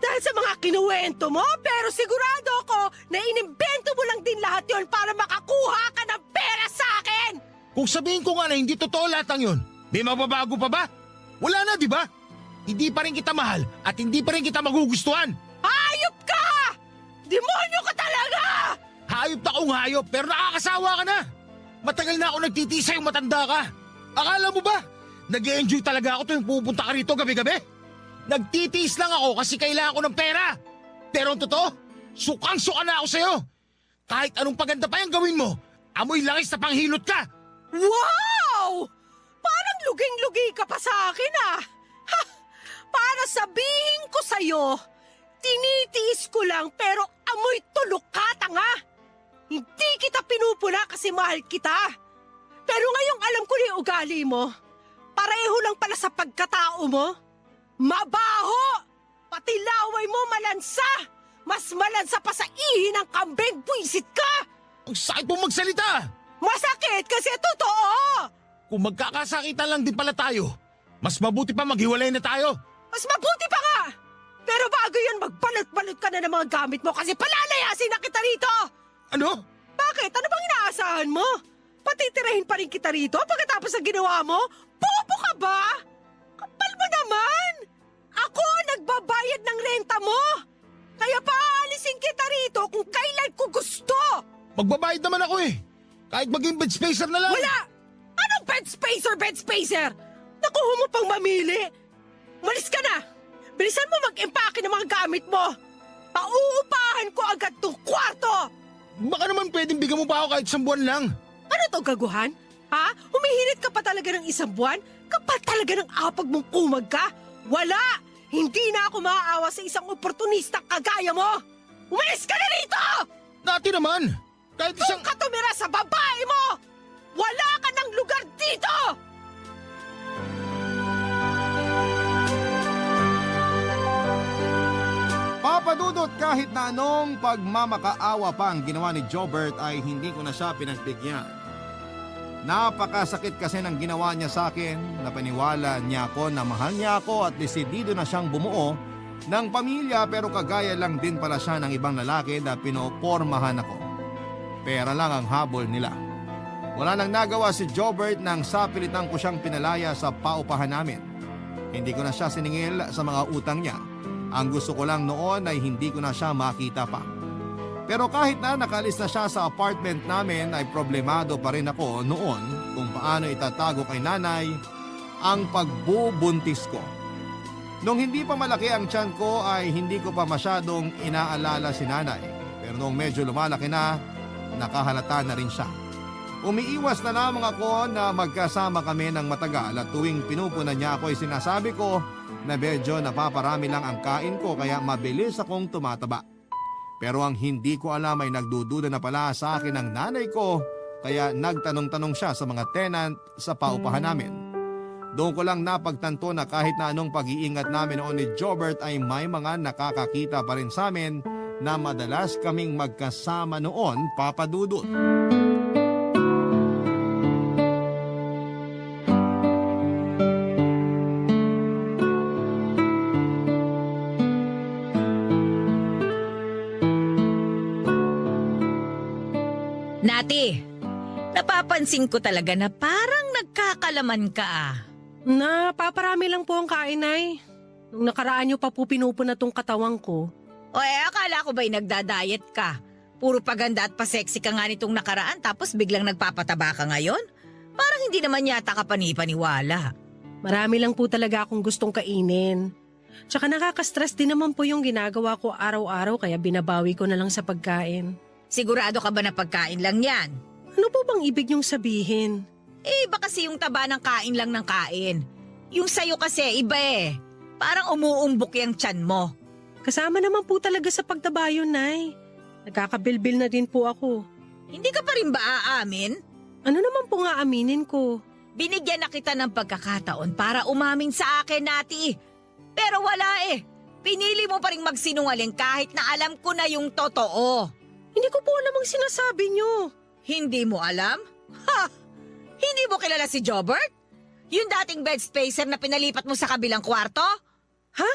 Dahil sa mga kinuwento mo, pero sigurado ako na inimbento mo lang din lahat yon para makakuha ka ng pera sa akin! Kung sabihin ko nga na hindi totoo lahat ng yun, may mababago pa ba? Wala na, di ba? Hindi pa rin kita mahal at hindi pa rin kita magugustuhan. Hayop ka! Demonyo ka talaga! Hayop na kung hayop pero nakakasawa ka na. Matagal na ako nagtitiis sa'yo matanda ka. Akala mo ba? Nag-e-enjoy talaga ako tuwing pupunta ka rito gabi-gabi? Nagtitiis lang ako kasi kailangan ko ng pera. Pero ang totoo, sukang-suka na ako sa'yo. Kahit anong paganda pa yung gawin mo, amoy langis na panghilot ka. Wow! Parang luging-lugi ka pa sa akin ah. Ha! Para sabihin ko sa'yo, tinitiis ko lang pero amoy tulok ka, tanga. Hindi kita pinupuna kasi mahal kita. Pero ngayong alam ko na yung ugali mo, pareho lang pala sa pagkatao mo. Mabaho! Pati laway mo malansa! Mas malansa pa sa ihi ng kambing, buisit ka! Ang sakit mo magsalita. Masakit kasi totoo! Kung magkakasakitan lang din pala tayo, mas mabuti pa maghiwalay na tayo. Mas mabuti pa nga! Pero bago yun, magbalot-balot ka na ng mga gamit mo kasi palalayasin na kita rito! Ano? Bakit? Ano bang inaasahan mo? Patitirahin pa rin kita rito pagkatapos ng ginawa mo? Bobo ka ba? Kapal mo naman! Ako nagbabayad ng renta mo! Kaya paalisin kita rito kung kailan ko gusto! Magbabayad naman ako eh. Kahit maging bed spacer na lang. Wala! Anong bed spacer? Nakuha mo pang mamili! Malis ka na! Bilisan mo mag-empake ng mga gamit mo! Pauupahan ko agad tong kwarto! Baka naman pwedeng bigyan mo pa ako kahit 1 buwan lang. Ano to, gaguhan? Ha? Humihirit ka pa talaga ng 1 buwan? Kapal talaga ng apag mong kumag ka? Wala! Hindi na ako maaawa sa isang oportunista kagaya mo! Umalis ka na rito! Dati naman, Kahit Doon isang... ka tumira sa babae mo! Wala ka ng lugar dito! Papadudot kahit na anong pagmamakaawa pa ang ginawa ni Jobert ay hindi ko na siya pinagbigyan. Napakasakit kasi ng ginawa niya sa akin, napaniwala niya ako na mahal niya ako at desidido na siyang bumuo ng pamilya pero kagaya lang din pala siya ng ibang lalaki na pinopormahan ako. Pera lang ang habol nila. Wala nang nagawa si Jobert nang sapilitan ko siyang pinalaya sa paupahan namin. Hindi ko na siya siningil sa mga utang niya. Ang gusto ko lang noon ay hindi ko na siya makita pa. Pero kahit na nakalis na siya sa apartment namin ay problemado pa rin ako noon kung paano itatago kay nanay ang pagbubuntis ko. Nung hindi pa malaki ang tiyan ko ay hindi ko pa masyadong inaalala si nanay. Pero nung medyo lumalaki na, nakahalata na rin siya. Umiiwas na lamang ako na magkasama kami ng matagal at tuwing pinupunan niya ako ay sinasabi ko na medyo napaparami lang ang kain ko kaya mabilis akong tumataba. Pero ang hindi ko alam ay nagdududa na pala sa akin ng nanay ko kaya nagtanong-tanong siya sa mga tenant sa paupahan namin. Doon ko lang napagtanto na kahit na anong pag-iingat namin noon ni Jobert ay may mga nakakakita pa rin sa amin na madalas kaming magkasama noon, Papa Dudut. Nati, napapansin ko talaga na parang nagkakalaman ka ah. Napaparami lang po ang kain, Nay. Nung nakaraan niyo pa po pinupuna tong katawang ko. O akala ko ba'y nagda-diet ka? Puro paganda at pasexy ka nga nitong nakaraan tapos biglang nagpapataba ka ngayon? Parang hindi naman yata ka panipaniwala. Marami lang po talaga akong gustong kainin. Tsaka nakaka-stress din naman po yung ginagawa ko araw-araw kaya binabawi ko na lang sa pagkain. Sigurado ka ba na pagkain lang yan? Ano po bang ibig niyong sabihin? Iba kasi yung taba ng kain lang ng kain. Yung sayo kasi iba eh. Parang umuumbok yung tiyan mo. Kasama naman po talaga sa pagtaba yun, Nay. Nagkakabilbil na din po ako. Hindi ka pa rin ba aamin? Ano naman po nga aminin ko? Binigyan na kita ng pagkakataon para umamin sa akin, Nati. Pero wala eh. Pinili mo pa rin magsinungaling kahit na alam ko na yung totoo. Hindi ko po alam ang sinasabi niyo. Hindi mo alam? Ha! Hindi mo kilala si Jobert? Yung dating bed spacer na pinalipat mo sa kabilang kwarto? Ha?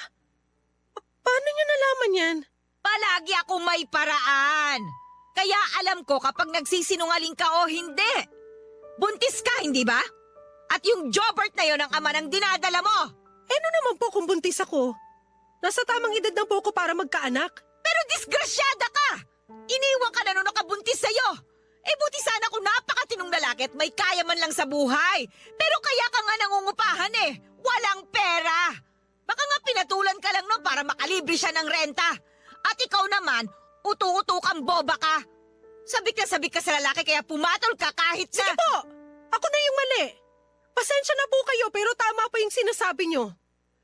Paano niyo nalaman yan? Palagi ako may paraan. Kaya alam ko kapag nagsisinungaling ka o hindi. Buntis ka, hindi ba? At yung Jobert na yon ang ama ng dinadala mo. Ano naman po kung buntis ako? Nasa tamang edad na po ako para magkaanak. Pero disgrasyada ka! Iniwan ka na nung nakabuntis sa'yo. Buti sana kung napakatinong lalaki at may kaya man lang sa buhay. Pero kaya ka nga nangungupahan eh. Walang pera. Baka nga pinatulan ka lang nun para makalibre siya ng renta. At ikaw naman, utu-utu kang boba ka. Sabik ka sa lalaki kaya pumatol ka kahit sa... Sige po! Ako na yung mali. Pasensya na po kayo pero tama pa yung sinasabi nyo.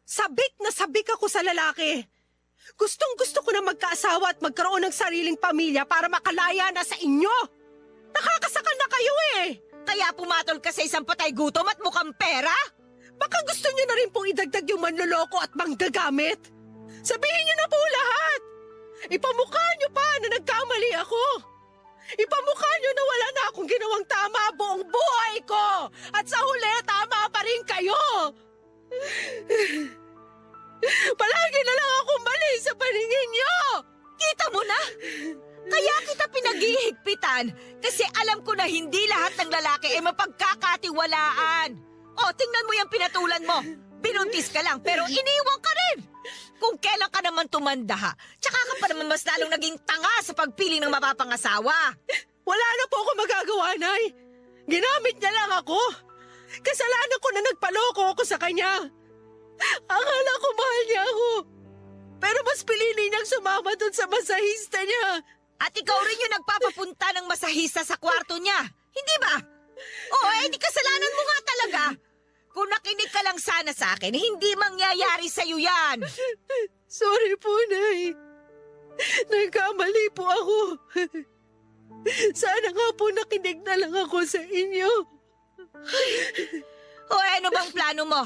Sabik na sabik ako sa lalaki. Gustong gusto ko na magkaasawa at magkaroon ng sariling pamilya para makalaya na sa inyo. Nakakasakal na kayo eh. Kaya pumatol ka sa isang patay gutom at mukhang pera? Baka gusto nyo na rin pong idagdag yung manloloko at manggagamit. Sabihin nyo na po lahat. Ipamukha nyo pa na nagkamali ako. Ipamukha nyo na wala na akong ginawang tama buong buhay ko. At sa huli, tama pa rin kayo. Palagi na lang akong mali sa paningin nyo. Kita mo na? Kaya kita pinaghihigpitan kasi alam ko na hindi lahat ng lalaki ay mapagkakatiwalaan. O, tingnan mo yung pinatulan mo. Binuntis ka lang pero iniwan ka rin. Kung kailan ka naman tumanda ha, tsaka ka pa naman mas lalong naging tanga sa pagpili ng mapapangasawa. Wala na po ako magagawa, Nay. Ginamit niya lang ako. Kasalanan ko na nagpaloko ako sa kanya. Akala ko mahal niya ako. Pero mas pinili niyang sumama dun sa masahista niya. At ikaw rin yung nagpapapunta ng masahista sa kwarto niya. Hindi ba? Oo, di kasalanan mo nga talaga. Kung nakinig ka lang sana sa akin, hindi mangyayari sa'yo yan. Sorry po, Nay. Nagkamali po ako. Sana nga po nakinig na lang ako sa inyo. O ano bang plano mo?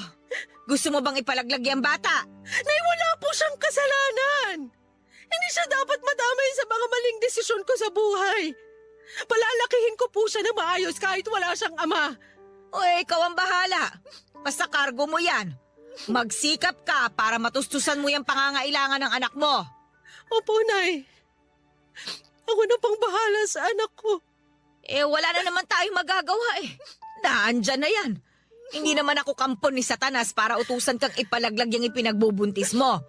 Gusto mo bang ipalaglag yung bata? Nay, wala po siyang kasalanan. Hindi siya dapat madamay sa mga maling desisyon ko sa buhay. Palalakihin ko po siya na maayos kahit wala siyang ama. O ikaw ang bahala. Basta kargo mo yan. Magsikap ka para matustusan mo yung pangangailangan ng anak mo. Opo, Nay. Ako na pang bahala sa anak ko. Wala na naman tayong magagawa Naandyan na yan. Hindi naman ako kampon ni Satanas para utusan kang ipalaglag yung ipinagbubuntis mo.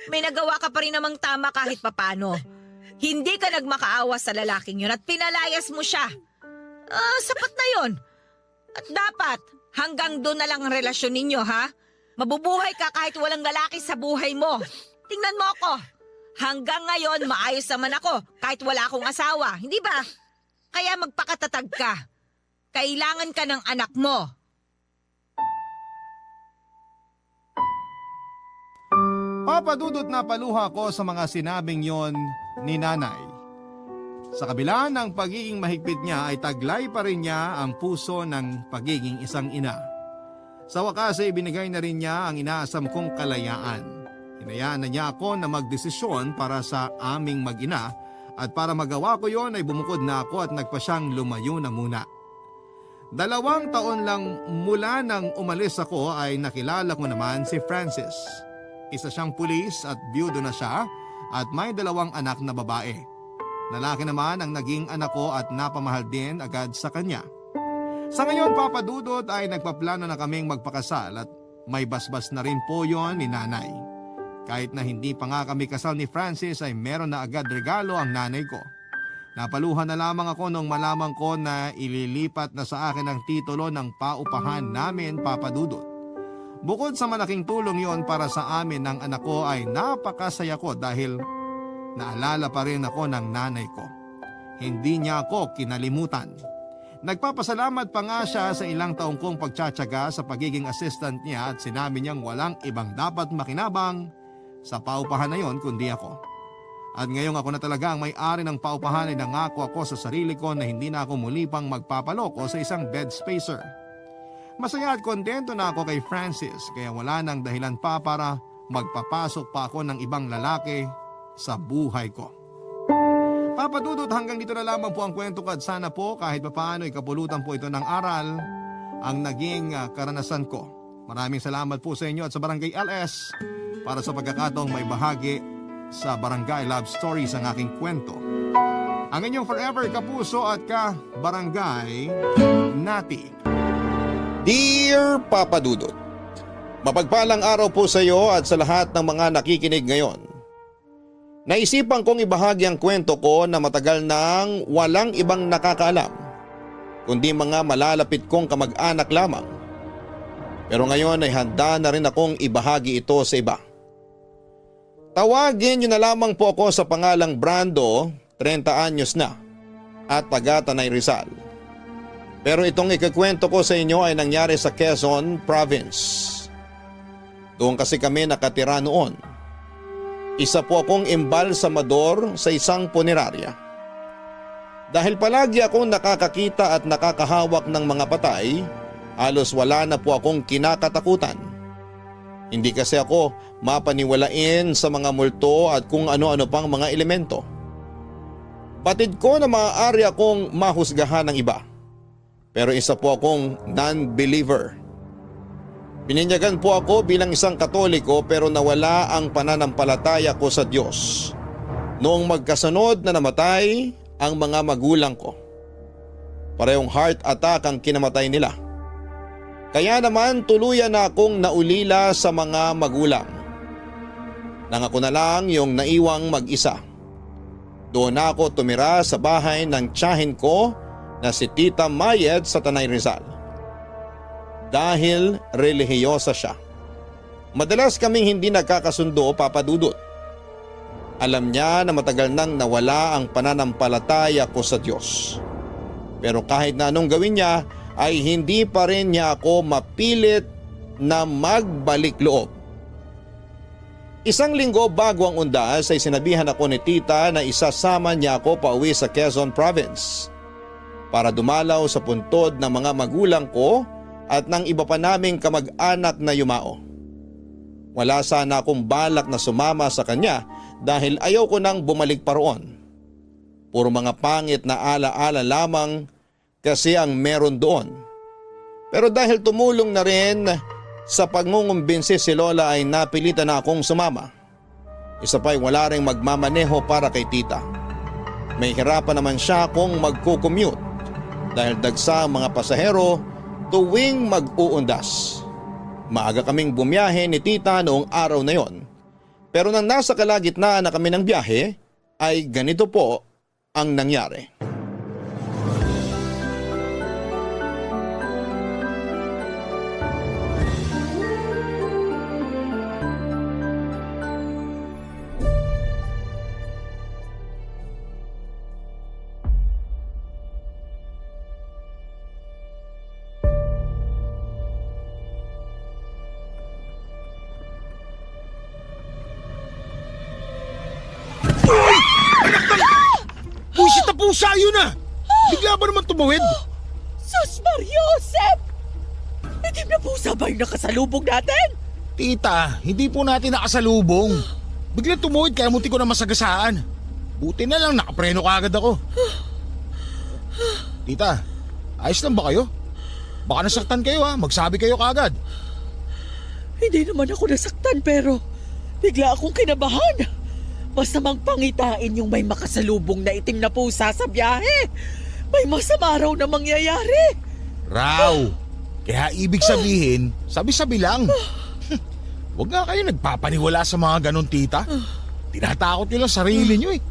May nagawa ka pa rin namang tama kahit papano. Hindi ka nagmakaawa sa lalaking yun at pinalayas mo siya. Sapat na yon. At dapat, hanggang doon na lang ang relasyon ninyo, ha? Mabubuhay ka kahit walang lalaki sa buhay mo. Tingnan mo ako. Hanggang ngayon, maayos naman ako kahit wala akong asawa, hindi ba? Kaya magpakatatag ka. Kailangan ka ng anak mo. Papadudot na paluha ko sa mga sinabing yon ni nanay. Sa kabila ng pagiging mahigpit niya ay taglay pa rin niya ang puso ng pagiging isang ina. Sa wakas ay ibinigay na rin niya ang inaasam kong kalayaan. Hinayaan na niya ako na magdesisyon para sa aming mag-ina at para magawa ko yon ay bumukod na ako at nagpa siyang lumayo na muna. 2 taon lang mula nang umalis ako ay nakilala ko naman si Francis. Isa siyang pulis at byudo na siya at may 2 anak na babae. Lalaki naman ang naging anak ko at napamahal din agad sa kanya. Sa ngayon, Papa Dudut, ay nagpaplano na kaming magpakasal at may basbas na rin po yon ni nanay. Kahit na hindi pa nga kami kasal ni Francis ay meron na agad regalo ang nanay ko. Napaluhan na lamang ako nung malaman ko na ililipat na sa akin ang titulo ng paupahan namin, Papa Dudut. Bukod sa malaking tulong yon para sa amin ng anak ko ay napakasaya ko dahil naalala pa rin ako ng nanay ko. Hindi niya ako kinalimutan. Nagpapasalamat pa nga siya sa ilang taong kong pagtsatsaga sa pagiging assistant niya at sinabi niyang walang ibang dapat makinabang sa paupahan na yon kundi ako. At ngayong ako na talaga ang may-ari ng paupahan ay nangako ako sa sarili ko na hindi na ako muli pang magpapaloko sa isang bed spacer. Masaya at kontento na ako kay Francis kaya wala nang dahilan pa para magpapasok pa ako ng ibang lalaki sa buhay ko. Papa Dudut, hanggang dito na lamang po ang kwento ko at sana po kahit papaano ay kapulutan po ito ng aral ang naging karanasan ko. Maraming salamat po sa inyo at sa Barangay LS para sa pagkakataong may bahagi sa Barangay Love Stories ang aking kwento. Ang inyong forever kapuso at ka-barangay, Nati. Dear Papa Dudut, mapagpalang araw po sa iyo at sa lahat ng mga nakikinig ngayon. Naisipan kong ibahagi ang kwento ko na matagal nang walang ibang nakakaalam, kundi mga malalapit kong kamag-anak lamang. Pero ngayon ay handa na rin akong ibahagi ito sa iba. Tawagin niyo na lamang po ako sa pangalang Brando, 30 anyos na, at taga Tanay Rizal. Pero itong ikukwento ko sa inyo ay nangyari sa Quezon Province. Doon kasi kami nakatira noon. Isa po akong embalsamador sa isang punerarya. Dahil palagi akong nakakakita at nakakahawak ng mga patay, halos wala na po akong kinakatakutan. Hindi kasi ako mapaniwalain sa mga multo at kung ano-ano pang mga elemento. Batid ko na maaari akong mahusgahan ng iba. Pero isa po akong non-believer. Bininyagan po ako bilang isang Katoliko pero nawala ang pananampalataya ko sa Diyos noong magkasunod na namatay ang mga magulang ko. Parehong heart attack ang kinamatay nila. Kaya naman tuluyan na akong naulila sa mga magulang. Nang ako na lang yung naiwang mag-isa. Doon na ako tumira sa bahay ng tiyahin ko na si Tita Mayet sa Tanay Rizal. Dahil relihiyosa siya. Madalas kaming hindi nagkakasundo, Papa Dudut. Alam niya na matagal nang nawala ang pananampalataya ko sa Diyos. Pero kahit na anong gawin niya ay hindi pa rin niya ako mapilit na magbalik loob. Isang linggo bago ang undas ay sinabihan ako ni tita na isasama niya ako pauwi sa Quezon Province para dumalaw sa puntod ng mga magulang ko at ng iba pa naming kamag-anak na yumao. Wala sana akong balak na sumama sa kanya dahil ayaw ko nang bumalik pa roon. Puro mga pangit na alaala lamang kasi ang meron doon. Pero dahil tumulong na rin sa pangungumbinsi si Lola ay napilitan na akong sumama. Isa pa'y wala ring magmamaneho para kay tita. May hirapan naman siya kung magkukommute dahil dagsa ang mga pasahero tuwing mag-uundas. Maaga kaming bumiyahe ni tita noong araw na yon. Pero nang nasa kalagitnaan na kami ng biyahe ay ganito po ang nangyari. Buisit na pusa yun ah! Bigla ba naman tumawid? Sus Mariosep! Itim na pusa ba yung nakasalubong natin? Tita, hindi po natin nakasalubong. Biglang tumawid kaya munti ko na masagasaan. Buti na lang nakapreno kaagad ako. Tita, ayos lang ba kayo? Baka nasaktan kayo ha, magsabi kayo kaagad. Hindi naman ako nasaktan pero bigla akong kinabahan. Masamang pangitain yung may makasalubong na itim na pusa sa biyahe. May masama raw na mangyayari. Raw, kaya ibig sabihin, sabi-sabi lang. Huwag nga kayo nagpapaniwala sa mga ganon tita. Tinatakot nyo lang sarili nyo eh.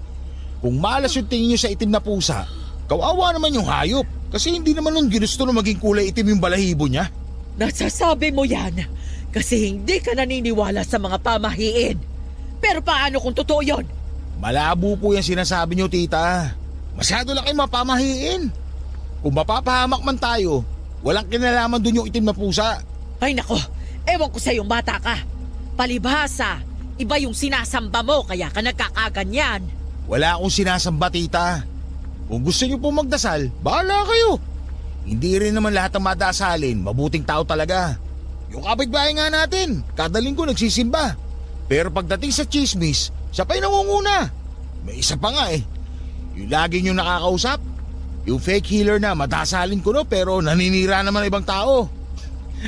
Kung malas yung tingin nyo sa itim na pusa, kawawa naman yung hayop. Kasi hindi naman nun ginusto na maging kulay itim yung balahibo niya. Nasasabi mo yan kasi hindi ka naniniwala sa mga pamahiin. Pero paano kung totoo yon? Malabo po yung sinasabi nyo tita. Masyado lang kayo mapamahiin. Kung mapapahamak man tayo, walang kinalaman dun yung itim na pusa. Ay nako, ewan ko sa iyong bata ka. Palibhasa, iba yung sinasamba mo kaya ka nagkakaganyan. Wala akong sinasamba tita. Kung gusto nyo po magdasal, bahala kayo. Hindi rin naman lahat ng madasalin, mabuting tao talaga. Yung kapitbahay nga natin, kada linggo nagsisimba. Pero pagdating sa chismis, siya pa'y nangunguna. May isa pa nga eh. Yung lagi nyo nakakausap, yung fake healer na madasalin ko no pero naninira naman ibang tao.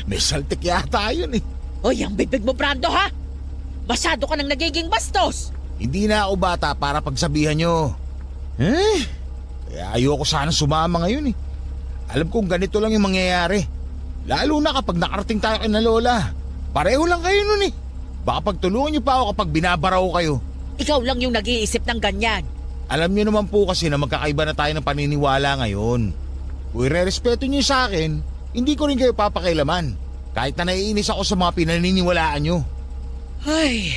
May saltik yata yun eh. Hoy, ang bibig mo Brando ha? Masyado ka nang nagiging bastos. Hindi na ako bata para pagsabihan nyo. Kaya ayoko sana sumama ngayon eh. Alam kong ganito lang yung mangyayari. Lalo na kapag nakarating tayo kay na Lola. Pareho lang kayo nun eh. Baka pagtulungan niyo pa ako kapag binabaraw kayo. Ikaw lang yung nag-iisip ng ganyan. Alam niyo naman po kasi na magkakaiba na tayo ng paniniwala ngayon. Kung irerespeto niyo sa akin, hindi ko rin kayo papakailaman. Kahit na naiinis ako sa mga pinaniniwalaan niyo. Ay,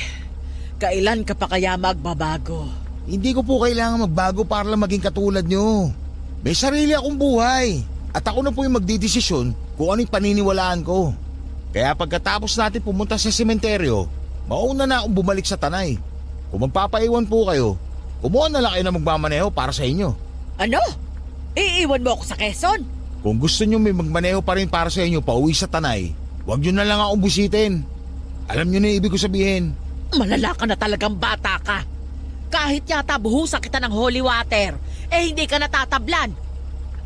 kailan ka pa kaya magbabago? Hindi ko po kailangan magbago para lang maging katulad niyo. May sarili akong buhay. At ako na po yung magdidesisyon kung ano yung paniniwalaan ko. Kaya pagkatapos natin pumunta sa sementeryo, mauna na akong bumalik sa Tanay. Kung magpapaiwan po kayo, kumuha na lang kayo na magmamaneho para sa inyo. Ano? Iiwan mo ako sa Quezon? Kung gusto nyo may magmaneho pa rin para sa inyo pauwi sa Tanay, huwag nyo na lang akong busitin. Alam nyo na yung ibig ko sabihin. Malala ka na talagang bata ka. Kahit yata buhusan kita ng holy water, hindi ka natatablan.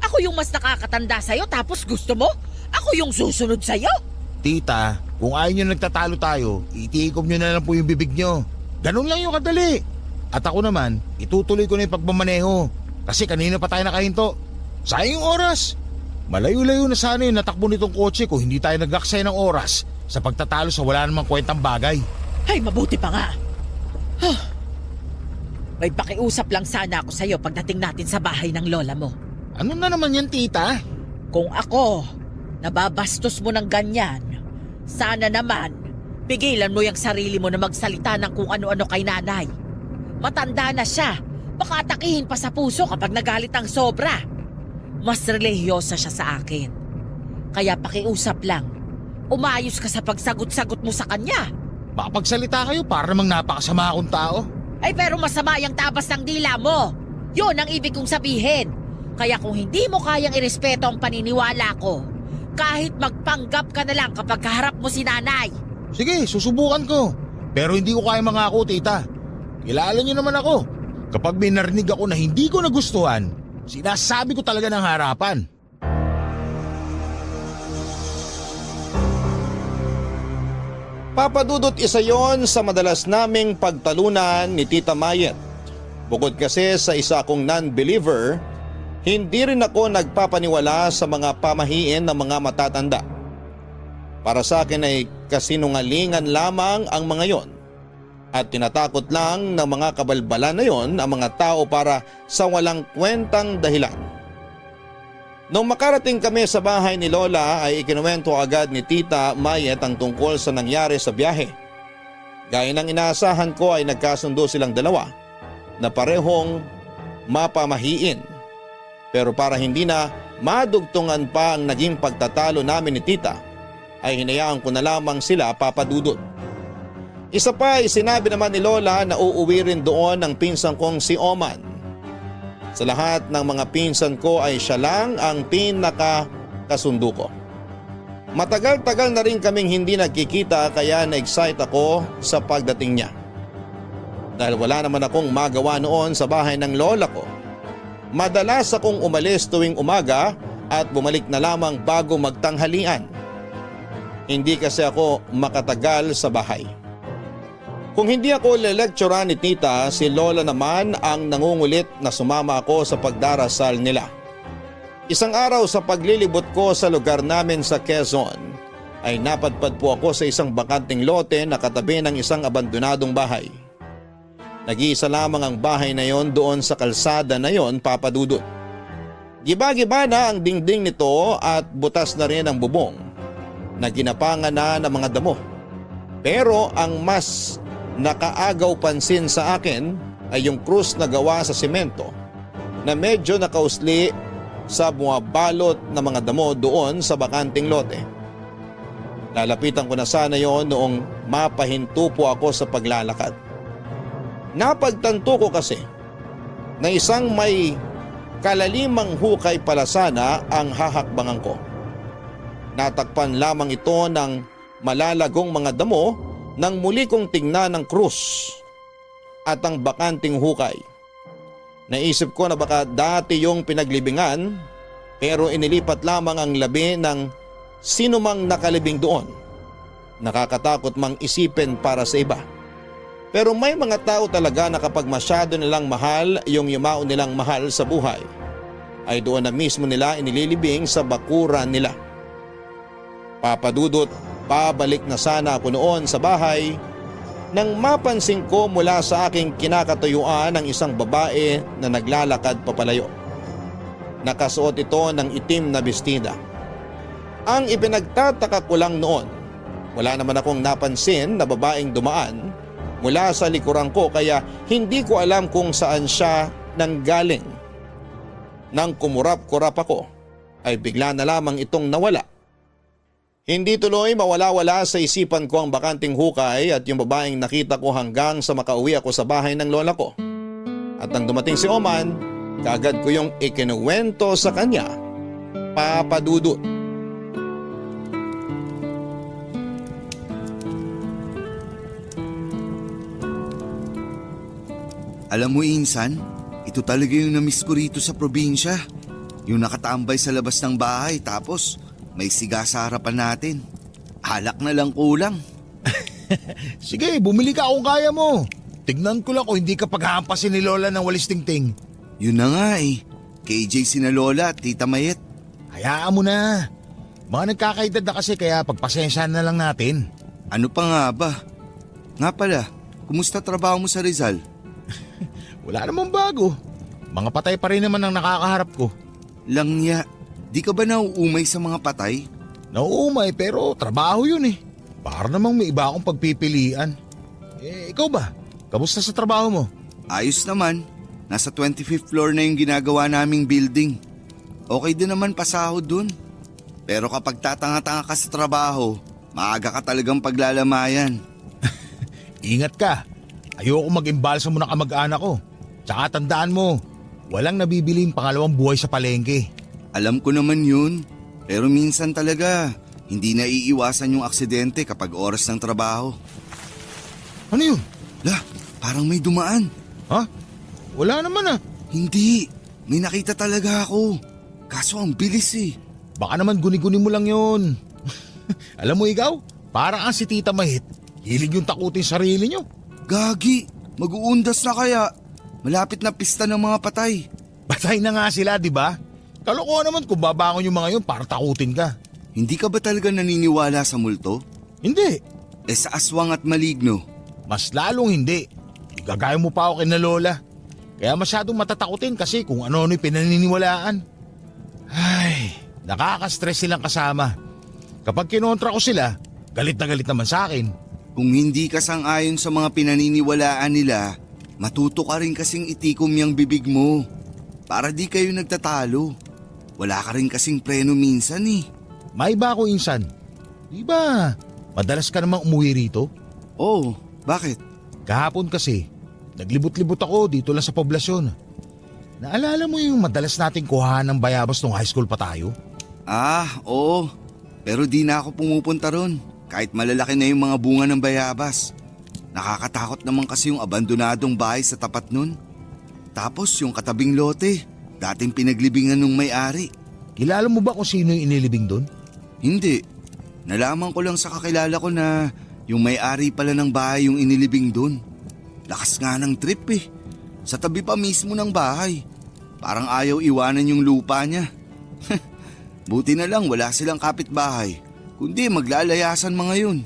Ako yung mas nakakatanda sa'yo tapos gusto mo? Ako yung susunod sa'yo? Tita, kung ayaw nyo nagtatalo tayo, itiikom nyo na lang po yung bibig nyo. Ganun lang yung kadali. At ako naman, itutuloy ko na yung pagmamaneho. Kasi kanina pa tayo nakahinto. Sayang yung oras. Malayo-layo na sana yung natakbo nitong kotse kung hindi tayo nag-aksaya ng oras sa pagtatalo sa wala namang kwentang bagay. Ay, mabuti pa nga. May pakiusap lang sana ako sa'yo pagdating natin sa bahay ng lola mo. Ano na naman yan, tita? Kung ako, nababastos mo ng ganyan, sana naman, pigilan mo yung sarili mo na magsalita ng kung ano-ano kay nanay. Matanda na siya, baka atakihin pa sa puso kapag nagalit ang sobra. Mas relihiyosa siya sa akin. Kaya pakiusap lang, umayos ka sa pagsagot-sagot mo sa kanya. makapagsalita kayo para namang napakasama akong tao. Ay pero masama yung tabas ng dila mo. Yun ang ibig kong sabihin. Kaya kung hindi mo kayang irespeto ang paniniwala ko, kahit magpanggap ka na lang kapag kaharap mo si nanay. Sige, susubukan ko. Pero hindi ko kaya mangako, tita. Kilala niyo naman ako. Kapag may narinig ako na hindi ko nagustuhan, sinasabi ko talaga ng harapan. Papadudot isa yon sa madalas naming pagtalunan ni Tita Mayet. Bukod kasi sa isa akong non-believer, hindi rin ako nagpapaniwala sa mga pamahiin ng mga matatanda. Para sa akin ay kasinungalingan lamang ang mga yon. At tinatakot lang ng mga kabalbalan na yon ang mga tao para sa walang kwentang dahilan. Nung makarating kami sa bahay ni Lola ay ikinuwento agad ni Tita Mayet ang tungkol sa nangyari sa biyahe. Gaya ng inaasahan ko ay nagkasundo silang dalawa na parehong mapamahiin. Pero para hindi na madugtungan pa ang naging pagtatalo namin ni Tita, ay hinayaan ko na lamang sila papadudot. Isa pa ay sinabi naman ni Lola na uuwi rin doon ang pinsan kong si Oman. Sa lahat ng mga pinsan ko ay siya lang ang pinakakasundo ko. Matagal-tagal na rin kaming hindi nagkikita kaya na-excite ako sa pagdating niya. Dahil wala naman akong magawa noon sa bahay ng lola ko. Madalas akong umalis tuwing umaga at bumalik na lamang bago magtanghalian. Hindi kasi ako makatagal sa bahay. Kung hindi ako lelekturan ni Tita, si Lola naman ang nangungulit na sumama ako sa pagdarasal nila. Isang araw sa paglilibot ko sa lugar namin sa Quezon, ay napadpad po ako sa isang bakanting lote na katabi ng isang abandonadong bahay. Nag-iisa lamang ang bahay na yon doon sa kalsada na yon, papadudot. Giba-giba na ang dingding nito at butas na rin ang bubong na ginapangan na ng mga damo. Pero ang mas nakaagaw pansin sa akin ay yung krus na gawa sa semento na medyo nakausli sa bumabalot na mga damo doon sa bakanting lote. Lalapitan ko na sana yon noong mapahinto po ako sa paglalakad. Napagtanto ko kasi na isang may kalalimang hukay pala sana ang hahakbangan ko. Natakpan lamang ito ng malalagong mga damo nang muli kong tingnan ang krus at ang bakanting hukay. Naisip ko na baka dati yung pinaglibingan pero inilipat lamang ang labi ng sinumang nakalibing doon. Nakakatakot mang isipin para sa iba. Pero may mga tao talaga na kapag masyado nilang mahal yung yumao nilang mahal sa buhay, ay doon na mismo nila inililibing sa bakuran nila. Papadudot, pabalik na sana ako noon sa bahay nang mapansin ko mula sa aking kinakatuyuan ang isang babae na naglalakad papalayo. Nakasuot ito ng itim na bestida. Ang ipinagtataka ko lang noon, wala naman akong napansin na babaeng dumaan mula sa likuran ko kaya hindi ko alam kung saan siya nanggaling. Nang kumurap-kurap ako ay bigla na lamang itong nawala. Hindi tuloy mawala-wala sa isipan ko ang bakanting hukay at yung babaeng nakita ko hanggang sa makauwi ako sa bahay ng lola ko. At nang dumating si Oman, kaagad ko yung ikinuwento sa kanya, papadudot. Alam mo, Insan, ito talaga yung na-miss ko rito sa probinsya. Yung nakatambay sa labas ng bahay tapos may siga sa harapan natin. Alak na lang kulang. Sige, bumili ka kung kaya mo. Tignan ko lang kung hindi ka paghahampasin ni Lola ng walis tingting. Yun na nga eh. KJ sina Lola at Tita Mayet. Hayaan mo na. Mga nagkakaedad na kasi kaya pagpasensyahan na lang natin. Ano pa nga ba? Nga pala, kumusta trabaho mo sa Rizal? Wala namang bago. Mga patay pa rin naman ang nakakaharap ko. Langya, di ka ba nauumay sa mga patay? Nauumay pero trabaho yun eh. Para namang may iba akong pagpipilian. Ikaw ba? Kamusta sa trabaho mo? Ayos naman. Nasa 25th floor na yung ginagawa naming building. Okay din naman pasahod dun. Pero kapag tatanga-tanga ka sa trabaho, maaga ka talagang paglalamayan. Ingat ka. Ayoko mag-imbalsa mo na kamag-anak ko. Tsaka tandaan mo, walang nabibiling pangalawang buhay sa palengke. Alam ko naman yun. Pero minsan talaga, hindi naiiwasan yung aksidente kapag oras ng trabaho. Ano yun? Lah, parang may dumaan. Ha? Wala naman ah. Hindi, may nakita talaga ako. Kaso ang bilis eh. Baka naman guni-guni mo lang yun. Alam mo ikaw, parang ang si Tita Mahit. Hilig yung takutin sarili nyo. Gagi, mag-uundas na kaya. Malapit na pista ng mga patay. Patay na nga sila, di ba? Kalokohan naman kung babangon yung mga yun para takutin ka. Hindi ka ba talaga naniniwala sa multo? Hindi. Sa aswang at maligno. Mas lalong hindi. Igagaya mo pa ako kay na Lola. Kaya masyadong matatakutin kasi kung ano-ano yung pinaniniwalaan. Ay, nakaka-stress silang kasama. Kapag kinontra ko sila, galit na galit naman sa akin. Kung hindi ka sang-ayon sa mga pinaniniwalaan nila, matuto ka rin kasing itikom yung bibig mo. Para di kayo nagtatalo. Wala ka rin kasing preno minsan eh. May iba ako insan. Di ba, madalas ka namang umuwi rito? Oh, bakit? Kahapon kasi, naglibot-libot ako dito lang sa poblasyon. Naalala mo yung madalas nating kuhaan ng bayabas nung high school pa tayo? Ah, oo. Pero di na ako pumupunta ron. Kahit malalaki na yung mga bunga ng bayabas. Nakakatakot naman kasi yung abandonadong bahay sa tapat nun. Tapos yung katabing lote, dating pinaglibingan ng may-ari. Kilala mo ba kung sino yung inilibing doon? Hindi. Nalaman ko lang sa kakilala ko na yung may-ari pala ng bahay yung inilibing doon. Lakas nga ng trip eh. Sa tabi pa mismo ng bahay. Parang ayaw iwanan yung lupa niya. Buti na lang wala silang kapitbahay. Kundi maglalayasan mga yun.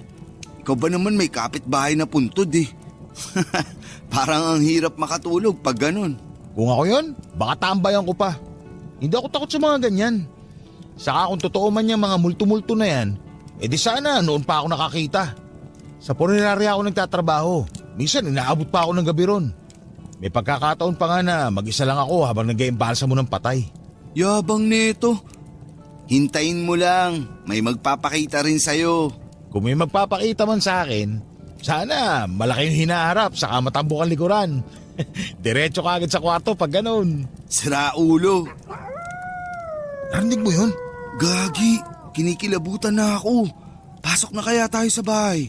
Ikaw ba naman may kapitbahay na puntod eh. Parang ang hirap makatulog pag ganun. Kung ako yun, baka tambayan ko pa. Hindi ako takot sa mga ganyan. Saka kung totoo man yung mga multo-multo na yan, edi sana noon pa ako nakakita. Sa punerarya ako nagtatrabaho. Minsan inaabot pa ako ng gabi ron. May pagkakataon pa nga na mag-isa lang ako habang nag-iimbalsa mo ng patay. Yabang neto. Hintayin mo lang, may magpapakita rin sa'yo. Kung may magpapakita man sa akin, sana malaki yung hinaharap saka matambok ang likuran. Diretso ka agad sa kwarto pag ganun. Sira ulo. Narinig mo yun? Gagi, kinikilabutan na ako. Pasok na kaya tayo sa bahay.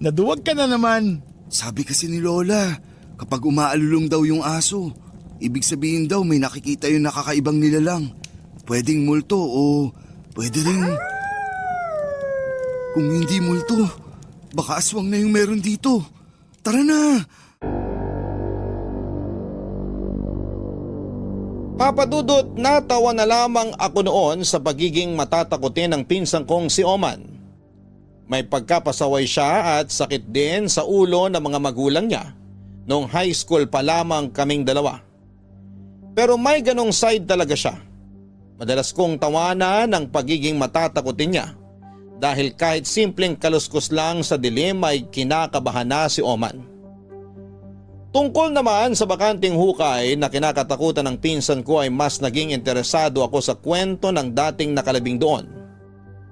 Naduwag ka na naman. Sabi kasi ni Lola, kapag umaalulong daw yung aso, ibig sabihin daw may nakikita yung nakakaibang nilalang. Pwedeng multo o pwede rin... Kung hindi multo, baka aswang na yung meron dito. Tara na! Papadudot, natawa na lamang ako noon sa pagiging matatakotin ng pinsang kong si Oman. May pagkapasaway siya at sakit din sa ulo ng mga magulang niya noong high school pa lamang kaming dalawa. Pero may ganong side talaga siya. Madalas kong tawanan ng pagiging matatakotin niya dahil kahit simpleng kaluskos lang sa dilim ay kinakabahan na si Oman. Tungkol naman sa bakanting hukay na kinakatakutan ng pinsan ko ay mas naging interesado ako sa kwento ng dating nakalibing doon.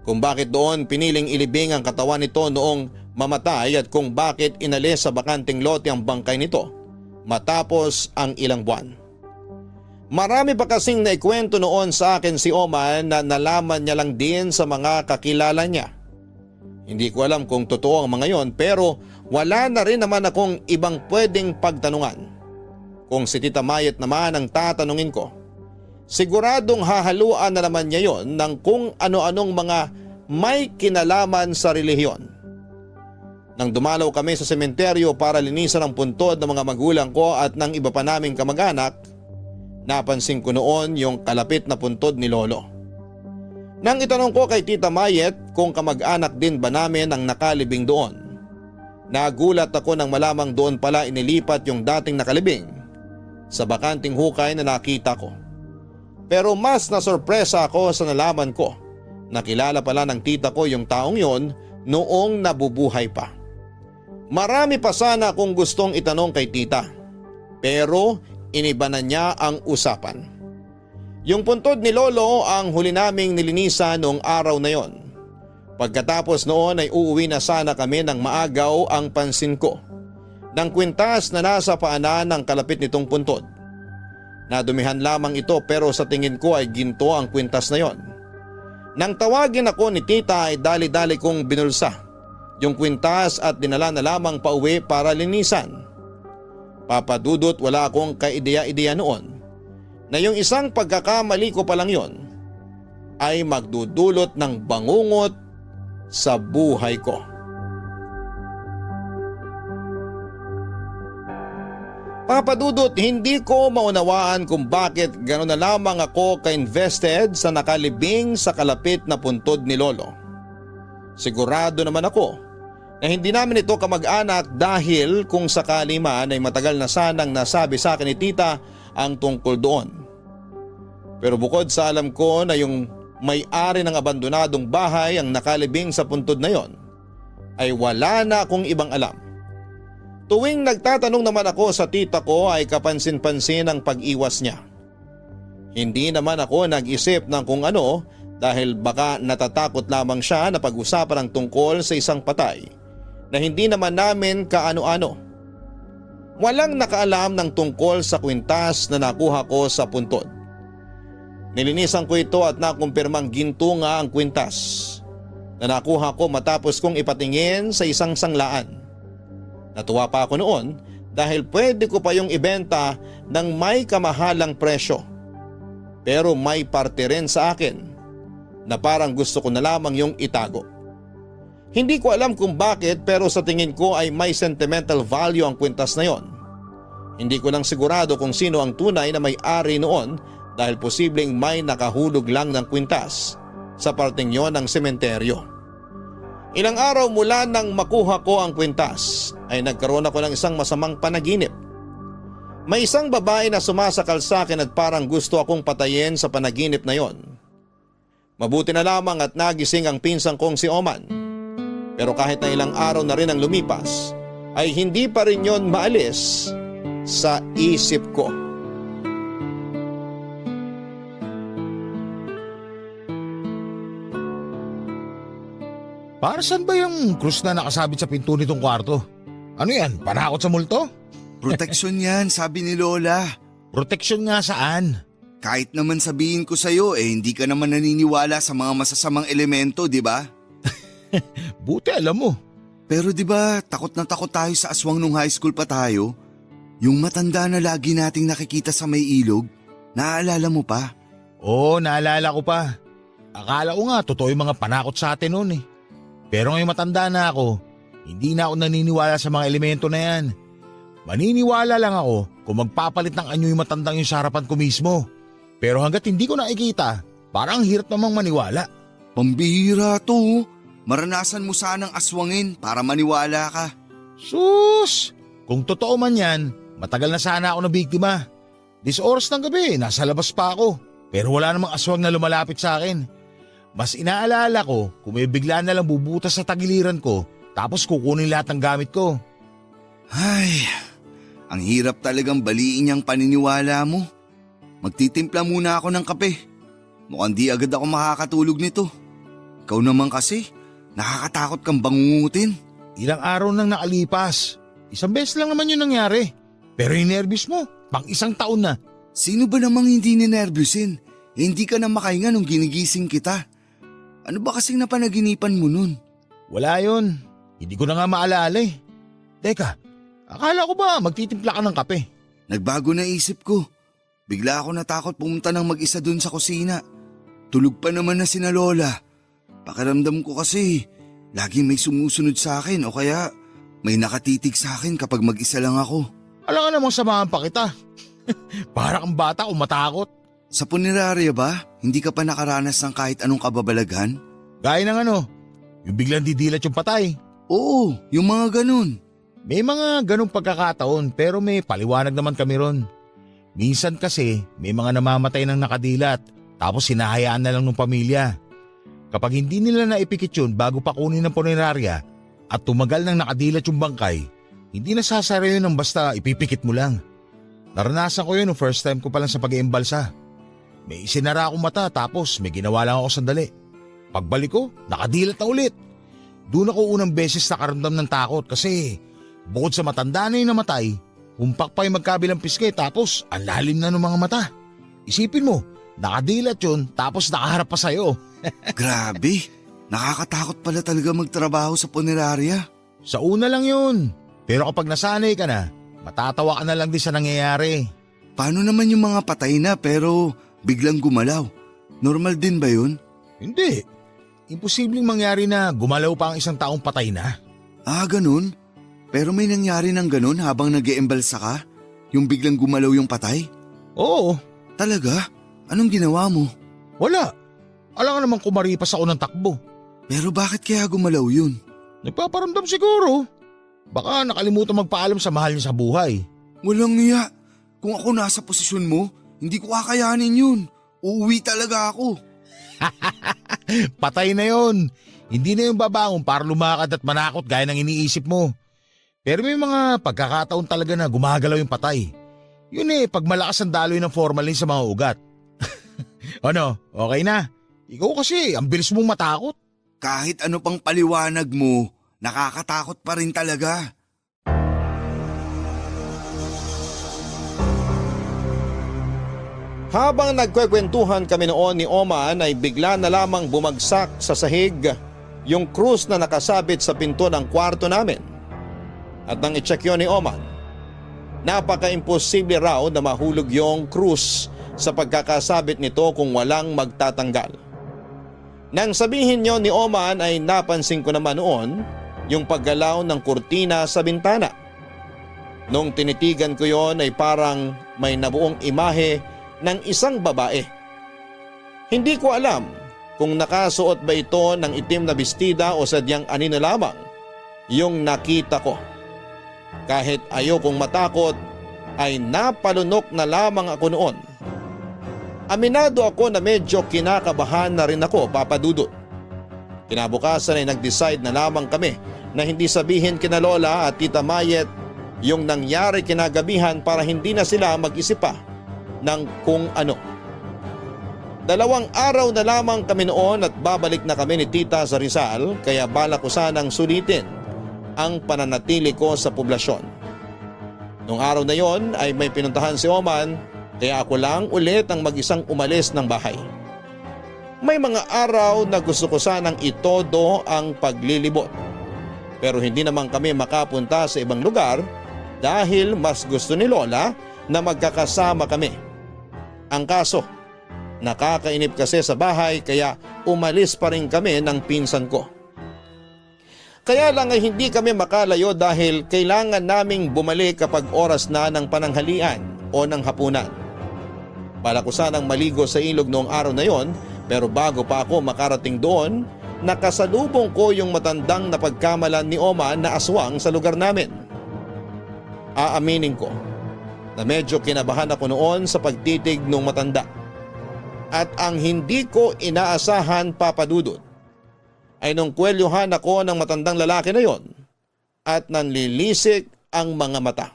Kung bakit doon piniling ilibing ang katawan nito noong mamatay at kung bakit inalis sa bakanting lote ang bangkay nito matapos ang ilang buwan. Marami pa kasing naikwento noon sa akin si Oman na nalaman niya lang din sa mga kakilala niya. Hindi ko alam kung totoo ang mga yon pero wala na rin naman akong ibang pwedeng pagtanungan. Kung si Tita Mayet naman ang tatanungin ko, siguradong hahaluan na naman niya yon ng kung ano-anong mga may kinalaman sa relihiyon. Nang dumalaw kami sa sementeryo para linisan ang puntod ng mga magulang ko at ng iba pa naming kamag-anak, napansin ko noon yung kalapit na puntod ni Lolo. Nang itanong ko kay Tita Mayet kung kamag-anak din ba namin ang nakalibing doon, nagulat ako nang malamang doon pala inilipat yung dating nakalibing sa bakanting hukay na nakita ko. Pero mas nasorpresa ako sa nalaman ko na kilala pala ng tita ko yung taong yon noong nabubuhay pa. Marami pa sana akong gustong itanong kay tita, pero iniba na niya ang usapan. Yung puntod ni Lolo ang huli naming nilinisan noong araw na yon. Pagkatapos noon ay uuwi na sana kami ng maagaw ang pansin ko ng kwintas na nasa paanan ng kalapit nitong puntod. Nadumihan lamang ito pero sa tingin ko ay ginto ang kwintas na yon. Nang tawagin ako ni tita ay dali-dali kong binulsa yung kwintas at dinala na lamang pauwi para linisan. Papadudot, wala akong kaideya-ideya noon na yung isang pagkakamali ko pa lang yon ay magdudulot ng bangungot sa buhay ko. Papadudot, hindi ko maunawaan kung bakit gano'n na lamang ako ka-invested sa nakalibing sa kalapit na puntod ni Lolo. Sigurado naman ako na hindi namin ito kamag-anak dahil kung sakali man ay matagal na sanang nasabi sa akin ni tita ang tungkol doon. Pero bukod sa alam ko na yung may-ari ng abandonadong bahay ang nakalibing sa puntod na yon, ay wala na akong ibang alam. Tuwing nagtatanong naman ako sa tita ko ay kapansin-pansin ang pag-iwas niya. Hindi naman ako nag-isip ng kung ano dahil baka natatakot lamang siya na pag-usapan ang tungkol sa isang patay na hindi naman namin kaano-ano. Walang nakaalam ng tungkol sa kwintas na nakuha ko sa puntod. Nilinisan ko ito at nakumpirmang ginto nga ang kwintas na nakuha ko matapos kong ipatingin sa isang sanglaan. Natuwa pa ako noon dahil pwede ko pa yung ibenta ng may kamahalang presyo. Pero may parte rin sa akin na parang gusto ko na lamang yung itago. Hindi ko alam kung bakit pero sa tingin ko ay may sentimental value ang kwintas na yon. Hindi ko lang sigurado kung sino ang tunay na may-ari noon dahil posibleng may nakahulog lang ng kwintas sa parteng yon ng sementeryo. Ilang araw mula nang makuha ko ang kwintas ay nagkaroon ako ng isang masamang panaginip. May isang babae na sumasakal sa akin at parang gusto akong patayin sa panaginip na yon. Mabuti na lamang at nagising ang pinsang kong si Oman. Pero kahit na ilang araw na rin ang lumipas ay hindi pa rin yon maalis sa isip ko. Para saan ba yung krus na nakasabit sa pinto nitong kwarto? Ano yan? Panakot sa multo? Proteksyon yan, sabi ni Lola. Proteksyon nga saan? Kahit naman sabihin ko sa'yo, hindi ka naman naniniwala sa mga masasamang elemento, di ba? Buti alam mo. Pero di ba takot na takot tayo sa aswang nung high school pa tayo? Yung matanda na lagi nating nakikita sa may ilog, naaalala mo pa? Oo, naalala ko pa. Akala ko nga totoo yung mga panakot sa atin noon eh. Pero ngayong matanda na ako, hindi na ako naniniwala sa mga elemento na yan. Maniniwala lang ako kung magpapalit ng anyo yung matandang yung sa harapan ko mismo. Pero hanggat hindi ko nakikita, parang hirap namang maniwala. Pambihira to. Maranasan mo sanang aswangin para maniwala ka. Sus! Kung totoo man yan, matagal na sana ako nabiktima. 10 oras ng gabi, nasa labas pa ako. Pero wala namang aswang na lumalapit sa akin. Mas inaalala ko kung may bigla na lang bubutas sa tagiliran ko tapos kukunin lahat ng gamit ko. Ay, ang hirap talagang baliin yung paniniwala mo. Magtitimpla muna ako ng kape. Mukhang di agad ako makakatulog nito. Ikaw naman kasi, nakakatakot kang bangungutin. Ilang araw nang nakalipas. Isang beses lang naman yun nangyari. Pero yung nervous mo, pang 1 taon na. Sino ba namang hindi ninervyusin? Hindi ka na makahinga nung ginigising kita. Ano ba kasing napanaginipan mo nun? Wala yun. Hindi ko na nga maalala eh. Teka, akala ko ba magtitimpla ka ng kape? Nagbago na isip ko. Bigla ako natakot pumunta ng mag-isa dun sa kusina. Tulog pa naman na sina Lola. Pakiramdam ko kasi, lagi may sumusunod sa akin o kaya may nakatitig sa akin kapag mag-isa lang ako. Alam ka namang samahan pa kita. Para kang bata kung matakot. Sa punerarya ba, hindi ka pa nakaranas ng kahit anong kababalaghan? Gaya ng ano, yung biglang didilat yung patay. Oo, yung mga ganun. May mga ganong pagkakataon pero may paliwanag naman kami ron. Minsan kasi may mga namamatay ng nakadilat tapos hinahayaan na lang ng pamilya. Kapag hindi nila naipikit yun bago pa kunin ng punerarya at tumagal ng nakadilat yung bangkay, hindi nasasara yun ng basta ipipikit mo lang. Naranasan ko yun no first time ko pa lang sa pag-iimbalsa. May isinara akong mata tapos may ginawa lang ako sandali. Pagbalik ko, nakadilat na ulit. Doon ako unang beses nakaramdam ng takot kasi bukod sa matanda na yung namatay, humpak pa yung magkabilang pisngi tapos ang lalim na ng mga mata. Isipin mo, nakadilat yun tapos nakaharap pa sa'yo. Grabe, nakakatakot pala talaga magtrabaho sa punerarya. Sa una lang yun. Pero kapag nasanay ka na, matatawa ka na lang din sa nangyayari. Paano naman yung mga patay na pero biglang gumalaw? Normal din ba yun? Hindi. Imposibleng mangyari na gumalaw pa ang isang taong patay na. Ah, ganun? Pero may nangyari ng ganun habang nag-eembalsa ka? Yung biglang gumalaw yung patay? Oo, Talaga? Anong ginawa mo? wala. Alam nga naman kumaripas ako ng takbo. Pero bakit kaya gumalaw yun? Nagpaparamdam siguro. Baka nakalimutan magpaalam sa mahal niya sa buhay. Walang iya. Kung ako nasa posisyon mo, hindi ko kakayanin yun. Uuwi talaga ako. Patay na yon. Hindi na yung babangon para lumakad at manakot gaya ng iniisip mo. Pero may mga pagkakataon talaga na gumagalaw yung patay. Yun pag malakas ang daloy ng formalin sa mga ugat. Ano, okay na? Ikaw kasi, ang bilis mong matakot. Kahit ano pang paliwanag mo, nakakatakot pa rin talaga. Habang nagkwekwentuhan kami noon ni Oman ay bigla na lamang bumagsak sa sahig yung krus na nakasabit sa pinto ng kwarto namin. At nang i-check yun ni Oman, napaka-imposible raw na mahulog yung krus sa pagkakasabit nito kung walang magtatanggal. Nang sabihin yon ni Oman ay napansin ko naman noon yung paggalaw ng kurtina sa bintana. Nung tinitigan ko yon ay parang may nabuong imahe ng isang babae. Hindi ko alam kung nakasuot ba ito ng itim na bestida o sadyang anino lamang yung nakita ko. Kahit ayokong matakot ay napalunok na lamang ako noon. Aminado ako na medyo kinakabahan na rin ako, Papa Dudut. Kinabukasan ay nag-decide na lamang kami na hindi sabihin kina Lola at Tita Mayet yung nangyari kinagabihan para hindi na sila mag-isip pa ng kung ano. 2 araw na lamang kami noon at babalik na kami ni Tita sa Rizal kaya balak ko sanang sulitin ang pananatili ko sa poblasyon. Noong araw na yon ay may pinuntahan si Oman kaya ako lang ulit ang mag-isang umalis ng bahay. May mga araw na gusto ko sanang itodo ang paglilibot. Pero hindi naman kami makapunta sa ibang lugar dahil mas gusto ni Lola na magkakasama kami. Ang kaso, nakakainip kasi sa bahay kaya umalis pa rin kami ng pinsan ko. Kaya lang ay hindi kami makalayo dahil kailangan naming bumalik kapag oras na ng pananghalian o ng hapunan. Balak ko sanang maligo sa ilog noong araw na yon pero bago pa ako makarating doon, nakasalubong ko yung matandang napagkamalan ni Oma na aswang sa lugar namin. Aaminin ko na medyo kinabahan ako noon sa pagtitig ng matanda. At ang hindi ko inaasahan, Papa Dudut, ay nung kwelyuhan ako ng matandang lalaki na yon at nanlilisik ang mga mata.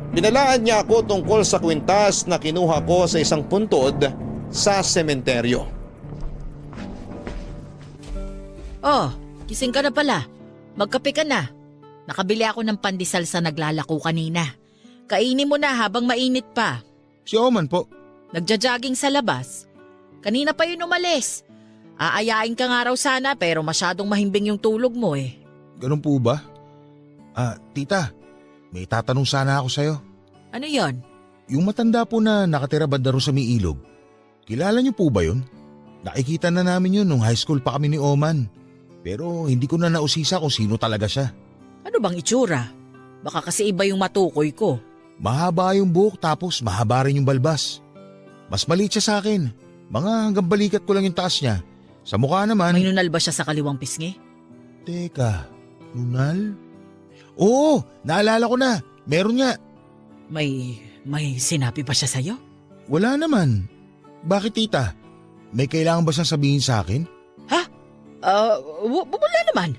Binalaan niya ako tungkol sa kwintas na kinuha ko sa isang puntod sa sementeryo. Oh, gising ka na pala. Magkape ka na. Nakabili ako ng pandesal sa naglalako kanina. Kainin mo na habang mainit pa. Si Oman po. Nagja-jogging sa labas. Kanina pa yun umalis. Aayain ka nga raw sana pero masyadong mahimbing yung tulog mo eh. Ganun po ba? Tita, may tatanong sana ako sa'yo. Ano yon? Yung matanda po na nakatira banda ro sa may ilog, kilala niyo po ba yun? Nakikita na namin yun nung high school pa kami ni Oman. Pero hindi ko na nausisa kung sino talaga siya. Ano bang itsura? Baka kasi iba yung matukoy ko. Mahaba yung buhok tapos mahaba rin yung balbas. Mas maliit siya sa akin. Mga hanggang balikat ko lang yung taas niya. Sa mukha naman… May nunal ba siya sa kaliwang pisngi? Teka, nunal? Oo, naalala ko na. Meron nga. May sinabi ba siya sa'yo? Wala naman. Bakit tita? May kailangan ba siyang sabihin sa akin? Ha? Wala naman.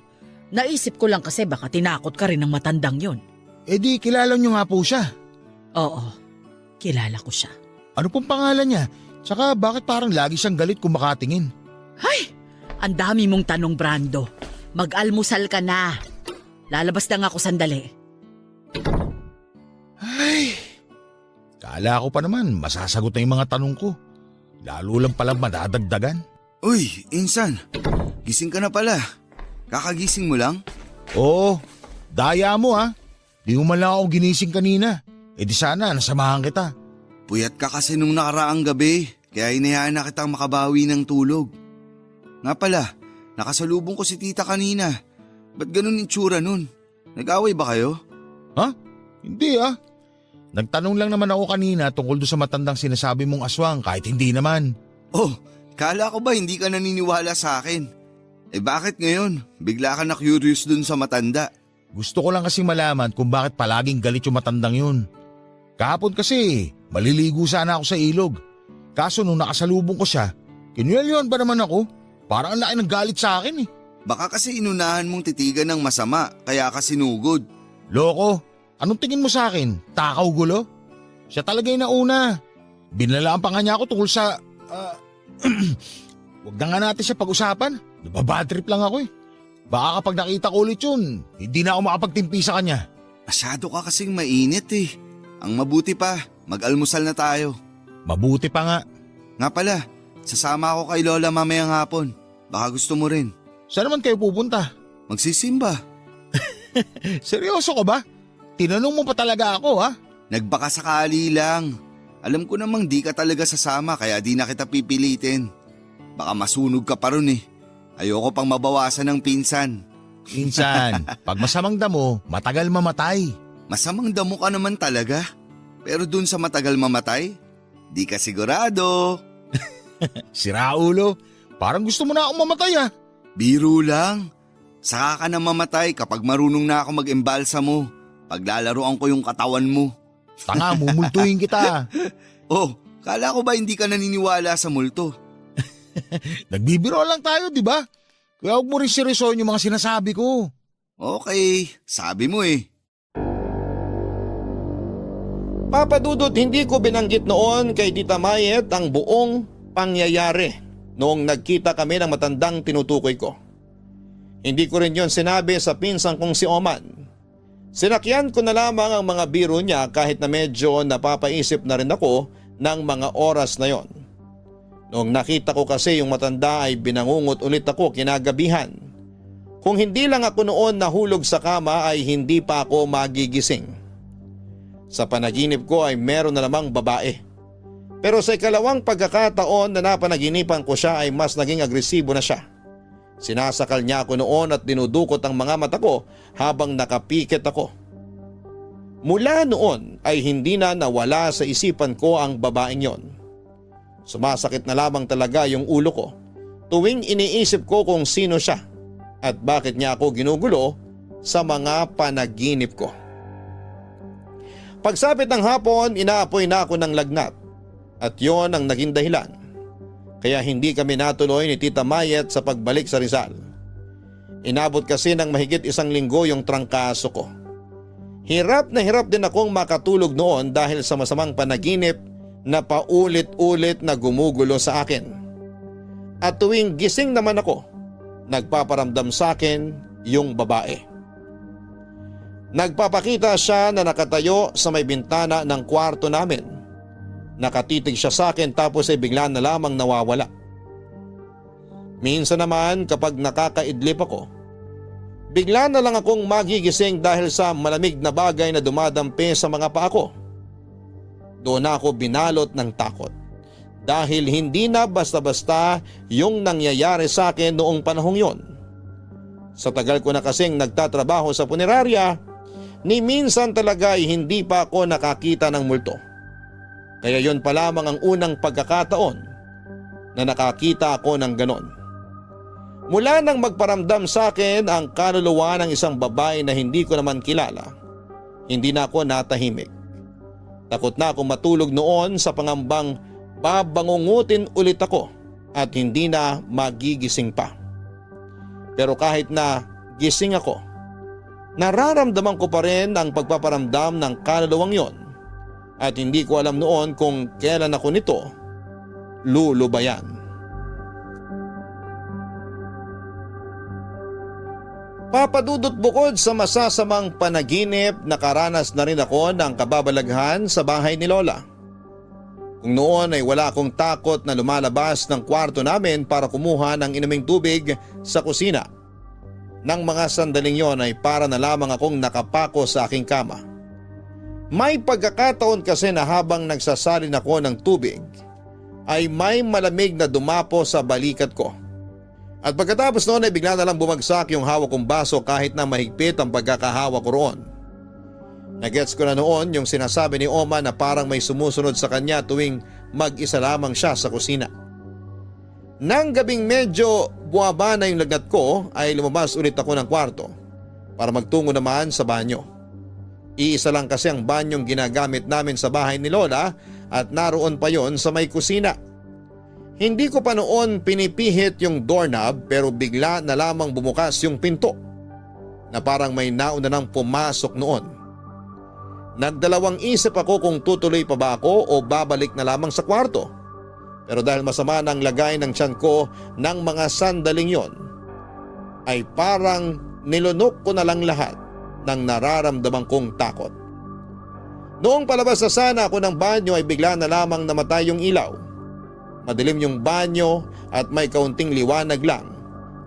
Naisip ko lang kasi baka tinakot ka rin ng matandang yon. Eh di kilala niyo nga po siya. Oo, kilala ko siya. Ano pong pangalan niya? Tsaka bakit parang lagi siyang galit kung makatingin? Ay, Ang dami mong tanong, Brando. Mag-almusal ka na. Lalabas lang ako sandali. Ay, kala ko pa naman masasagot na yung mga tanong ko. Lalo lang pala madadagdagan. Uy, Insan. Gising ka na pala. Kakagising mo lang? Oo, daya mo ha. Di mo man lang ako ginising kanina. E di sana nasamahan kita. Puyat ka kasi nung nakaraang gabi. Kaya inayaan na kitang makabawi ng tulog. Nga pala, nakasalubong ko si tita kanina. Ba't ganun itsura nun? Nag-away ba kayo? Ha? Hindi ah. Nagtanong lang naman ako kanina tungkol doon sa matandang sinasabi mong aswang kahit hindi naman. Oh, kala ko ba hindi ka naniniwala sa akin? Eh bakit ngayon? Bigla ka na curious dun sa matanda. Gusto ko lang kasi malaman kung bakit palaging galit yung matandang yun. Kahapon kasi, maliligo sana ako sa ilog. Kaso nung nakasalubong ko siya, kinuyalyon ba naman ako? Parang ang laki ng galit sa akin eh. Baka kasi inunahan mong titigan ng masama, kaya ka sinugod. Loko, anong tingin mo sa akin? Takaw gulo? Siya talaga yung nauna. Binalaan pa nga niya ako tungkol sa... Huwag na nga natin siya pag-usapan. Nababadtrip lang ako eh. Baka kapag nakita ko ulit yun, hindi na ako makapagtimpi sa kanya. Masyado ka kasing mainit eh. Ang mabuti pa, mag-almusal na tayo. Mabuti pa nga. Nga pala, sasama ako kay Lola mamayang hapon. Baka gusto mo rin. Saan naman kayo pupunta? Magsisimba. Seryoso ka ba? Tinanong mo pa talaga ako ha? Nagbaka sakali lang. Alam ko namang di ka talaga sasama kaya di na kita pipilitin. Baka masunog ka pa ron eh. Ayoko pang mabawasan ng pinsan. Minsan, pag masamang damo, matagal mamatay. Masamang damo ka naman talaga. Pero dun sa matagal mamatay, di ka sigurado. Siraulo, parang gusto mo na akong mamatay ha? Biro lang. Saka ka na mamatay kapag marunong na ako mag-embalsa mo. Paglalaroan ko yung katawan mo. Tanga, mumultuhin kita. Oh, kala ko ba hindi ka naniniwala sa multo? Nagbibiro lang tayo, di ba? Kaya huwag mo rin seryosohin yung mga sinasabi ko. Okay, sabi mo eh. Papa Dudut, hindi ko binanggit noon kay Tita Mayet ang buong pangyayari noong nagkita kami ng matandang tinutukoy ko. Hindi ko rin yon sinabi sa pinsan kong si Oman. Sinakyan ko na lamang ang mga biro niya kahit na medyo napapaisip na rin ako ng mga oras na yon. Noong nakita ko kasi yung matanda ay binangungot ulit ako kinagabihan. Kung hindi lang ako noon nahulog sa kama ay hindi pa ako magigising. Sa panaginip ko ay meron na lamang babae. Pero sa ikalawang pagkakataon na napanaginipan ko siya ay mas naging agresibo na siya. Sinasakal niya ako noon at dinudukot ang mga mata ko habang nakapikit ako. Mula noon ay hindi na nawala sa isipan ko ang babaeng yon. Sumasakit na lamang talaga yung ulo ko tuwing iniisip ko kung sino siya at bakit niya ako ginugulo sa mga panaginip ko. Pagsapit ng hapon, inaapoy na ako ng lagnat at yon ang naging dahilan. Kaya hindi kami natuloy ni Tita Mayet sa pagbalik sa Rizal. Inabot kasi ng mahigit 1 linggo yung trangkaso ko. Hirap na hirap din akong makatulog noon dahil sa masamang panaginip na paulit-ulit na gumugulo sa akin. At tuwing gising naman ako, nagpaparamdam sa akin yung babae. Nagpapakita siya na nakatayo sa may bintana ng kwarto namin. Nakatitig siya sa akin tapos ay bigla na lamang nawawala. Minsan naman kapag nakakaidlip ako, bigla na lang akong magigising dahil sa malamig na bagay na dumadampi sa mga paa ko. Doon ako binalot ng takot dahil hindi na basta-basta yung nangyayari sa akin noong panahong yon. Sa tagal ko na kasing nagtatrabaho sa punerarya, ni minsan talaga ay hindi pa ako nakakita ng multo. Kaya yon pa lamang ang unang pagkakataon na nakakita ako ng ganon. Mula nang magparamdam sa akin ang kaluluwa ng isang babae na hindi ko naman kilala, hindi na ako natahimik. Takot na akong matulog noon sa pangambang babangungutin ulit ako at hindi na magigising pa. Pero kahit na gising ako, nararamdaman ko pa rin ang pagpaparamdam ng kaluluwang yon at hindi ko alam noon kung kailan ako nito lulubayan. Papadudot bukod sa masasamang panaginip, nakaranas na rin ako ng kababalaghan sa bahay ni Lola. Kung noon ay wala akong takot na lumalabas ng kwarto namin para kumuha ng inuming tubig sa kusina. Nang mga sandaling yon ay para na lamang akong nakapako sa aking kama. May pagkakataon kasi na habang nagsasalin ako ng tubig ay may malamig na dumapo sa balikat ko. At pagkatapos noon ay bigla na lang bumagsak yung hawak kong baso kahit na mahigpit ang pagkakahawak ko roon. Nagets ko na noon yung sinasabi ni Oma na parang may sumusunod sa kanya tuwing mag-isa lamang siya sa kusina. Nang gabing medyo buwaba na yung lagnat ko ay lumabas ulit ako ng kwarto para magtungo naman sa banyo. Iisa lang kasi ang banyong ginagamit namin sa bahay ni Lola at naroon pa yon sa may kusina. Hindi ko pa noon pinipihit yung doorknob pero bigla na lamang bumukas yung pinto na parang may nauna nang pumasok noon. Nagdalawang isip ako kung tutuloy pa ba ako o babalik na lamang sa kwarto. Pero dahil masama ng lagay ng tiyan ko ng mga sandaling yon, ay parang nilunok ko na lang lahat ng nararamdaman kong takot. Noong palabas na sana ako ng banyo ay bigla na lamang namatay yung ilaw. Madilim yung banyo at may kaunting liwanag lang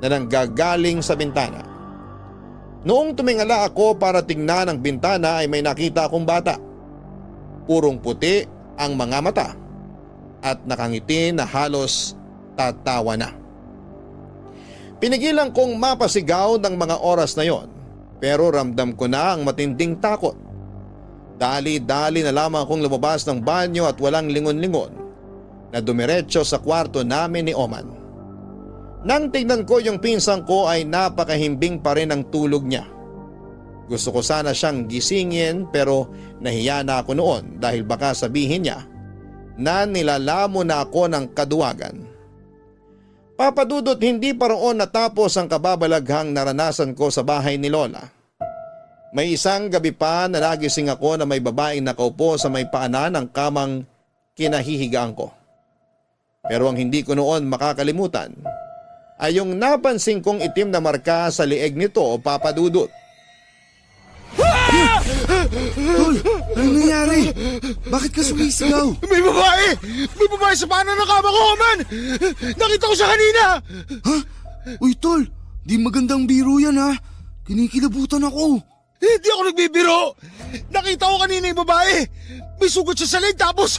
na nanggagaling sa bintana. Noong tumingala ako para tingnan ang bintana ay may nakita akong bata. Purong puti ang mga mata at nakangiti na halos tatawa na. Pinigilan kong mapasigaw ng mga oras na yon pero ramdam ko na ang matinding takot. Dali-dali na lamang akong lumabas ng banyo at walang lingon-lingon na dumiretso sa kwarto namin ni Oman. Nang tignan ko yung pinsang ko ay napakahimbing pa rin ang tulog niya. Gusto ko sana siyang gisingin pero nahiya na ako noon dahil baka sabihin niya na nilalamo na ako ng kaduwagan. Papadudot, hindi pa roon natapos ang kababalaghang naranasan ko sa bahay ni Lola. May isang gabi pa na nagising ako na may babaeng nakaupo sa may paanan ng kamang kinahihigaan ko. Pero ang hindi ko noon makakalimutan ay yung napansin kong itim na marka sa lieg nito, Papadudot. Tol, anong nangyari? Bakit ka sumisigaw? May babae! May babae sa paanan ng kama ko, man! Nakita ko siya kanina! Ha? Uy, Tol, di magandang biro yan ha. Kinikilabutan ako. Hindi ako nagbibiro! Nakita ko kanina yung babae! May sugat siya sa leg tapos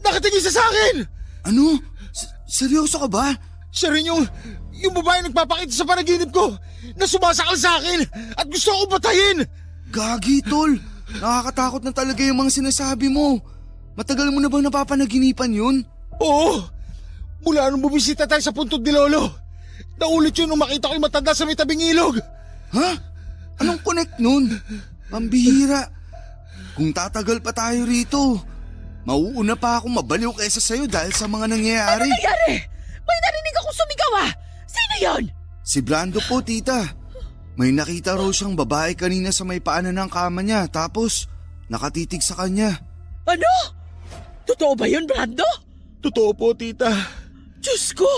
nakatingin siya sa akin! Ano? Seryoso ka ba? Siya rin yung babae nagpapakita sa panaginip ko na sumasakal sa akin at gusto akong patayin! Gagi, Tol. Nakakatakot na talaga yung mga sinasabi mo. Matagal mo na bang napapanaginipan yun? Oo! Mula nung bumisita tayo sa puntod ni Lolo. Naulit yun nung makita ko yung matanda sa may tabing ilog. Ha? Anong connect nun? Pambihira. Kung tatagal pa tayo rito, mauuna pa akong mabaliw kaysa sa'yo dahil sa mga nangyayari. Ano nangyari? May narinig akong sumigaw ah! Sino yon? Si Brando po, tita. May nakita raw siyang babae kanina sa may paanan ng kama niya tapos nakatitig sa kanya. Ano? Totoo ba yun, Brando? Totoo po, tita. Diyos ko!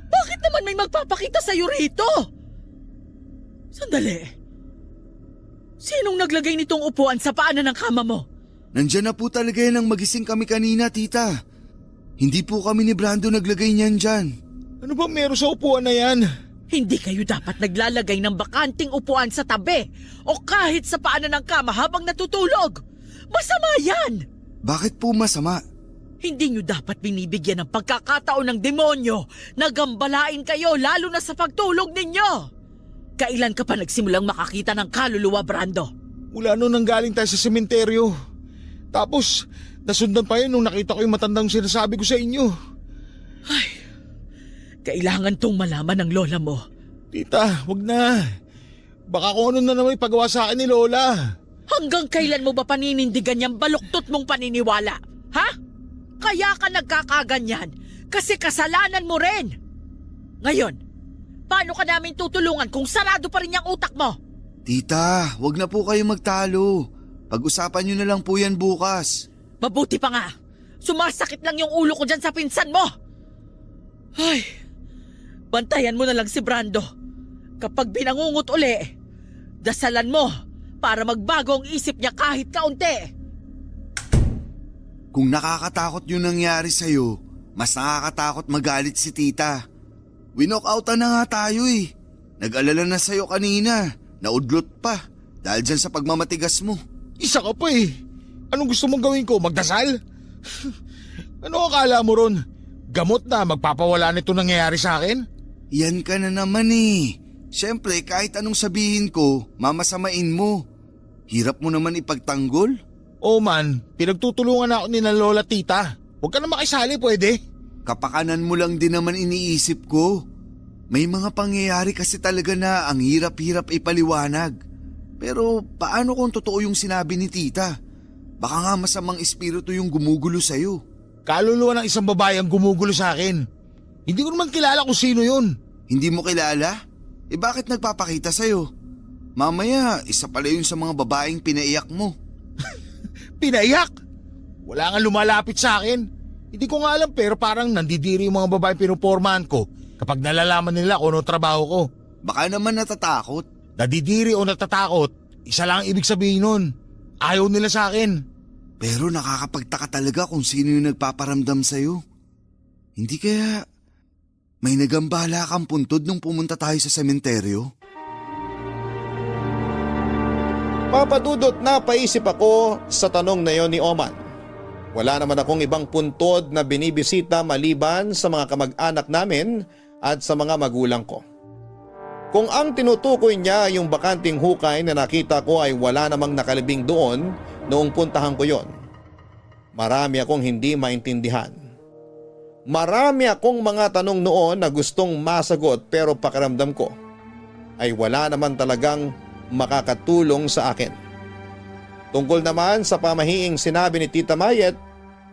Bakit naman may magpapakita sa'yo rito? Sandali. Sinong naglagay nitong upuan sa paanan ng kama mo? Nandyan na po talaga yan nang magising kami kanina, tita. Hindi po kami ni Brando naglagay niyan dyan. Ano ba meron sa upuan na yan? Hindi kayo dapat naglalagay ng bakanting upuan sa tabi o kahit sa paanan ng kama habang natutulog. Masama yan! Bakit po masama? Hindi nyo dapat binibigyan ng pagkakataon ng demonyo na gambalain kayo lalo na sa pagtulog ninyo. Kailan ka pa nagsimulang makakita ng kaluluwa, Brando? Mula nung nanggaling tayo sa sementeryo. Tapos, nasundan pa yun nung nakita ko yung matandang sinasabi ko sa inyo. Ay, kailangan tong malaman ng lola mo. Tita, wag na. Baka kung ano na naman ipagawa sa akin ni Lola. Hanggang kailan mo ba paninindigan yung baluktot mong paniniwala? Ha? Kaya ka nagkakaganyan kasi kasalanan mo rin. Ngayon, paano ka namin tutulungan kung sarado pa rin yung utak mo? Tita, wag na po kayo magtalo. Pag-usapan nyo na lang po yan bukas. Mabuti pa nga. Sumasakit lang yung ulo ko dyan sa pinsan mo. Ay, bantayan mo na lang si Brando. Kapag binangungot uli, Dasalan mo para magbago ang isip niya kahit kaunti. Kung nakakatakot yung nangyari sa'yo, mas nakakatakot magalit si tita. Winokoutan na nga tayo eh. Nag-alala na sa'yo kanina. Naudlot pa dahil dyan sa pagmamatigas mo. Isa ka pa eh. Anong gusto mong gawin ko? Magdasal? Ano akala mo ron? Gamot na magpapawala nito nangyayari sa akin? Yan ka na naman eh. Siyempre kahit anong sabihin ko, mamasamain mo. Hirap mo naman ipagtanggol. Oh man, pinagtutulungan ako ni na lola tita. Huwag ka na makisali, pwede? Kapakanan mo lang din naman iniisip ko. May mga pangyayari kasi talaga na ang hirap-hirap ipaliwanag. Pero paano kung totoo yung sinabi ni tita? Baka nga masamang espiritu yung gumugulo sa'yo. Kaluluwa ng isang babae ang gumugulo sa akin. Hindi ko naman kilala kung sino yun. Hindi mo kilala? Eh bakit nagpapakita sa'yo? Mamaya, isa pala yun sa mga babaeng pinaiyak mo. Pinaiyak? Wala nga lumalapit sa akin. Hindi ko nga alam pero parang nandidiri yung mga babaeng pinupormahan ko kapag nalalaman nila kung ano trabaho ko. Baka naman natatakot. Nadidiri o natatakot, isa lang ang ibig sabihin nun. Ayaw nila sa akin. Pero nakakapagtaka talaga kung sino yung nagpaparamdam sa'yo. Hindi kaya may nagambala kang puntod nung pumunta tayo sa sementeryo? Papadudot na paisip ako sa tanong na yon ni Oman. Wala naman akong ibang puntod na binibisita maliban sa mga kamag-anak namin at sa mga magulang ko. Kung ang tinutukoy niya yung bakanting hukay na nakita ko ay wala namang nakalibing doon noong puntahan ko yon, marami akong hindi maintindihan. Marami akong mga tanong noon na gustong masagot pero pakiramdam ko ay wala naman talagang makakatulong sa akin. Tungkol naman sa pamahiing sinabi ni Tita Mayet,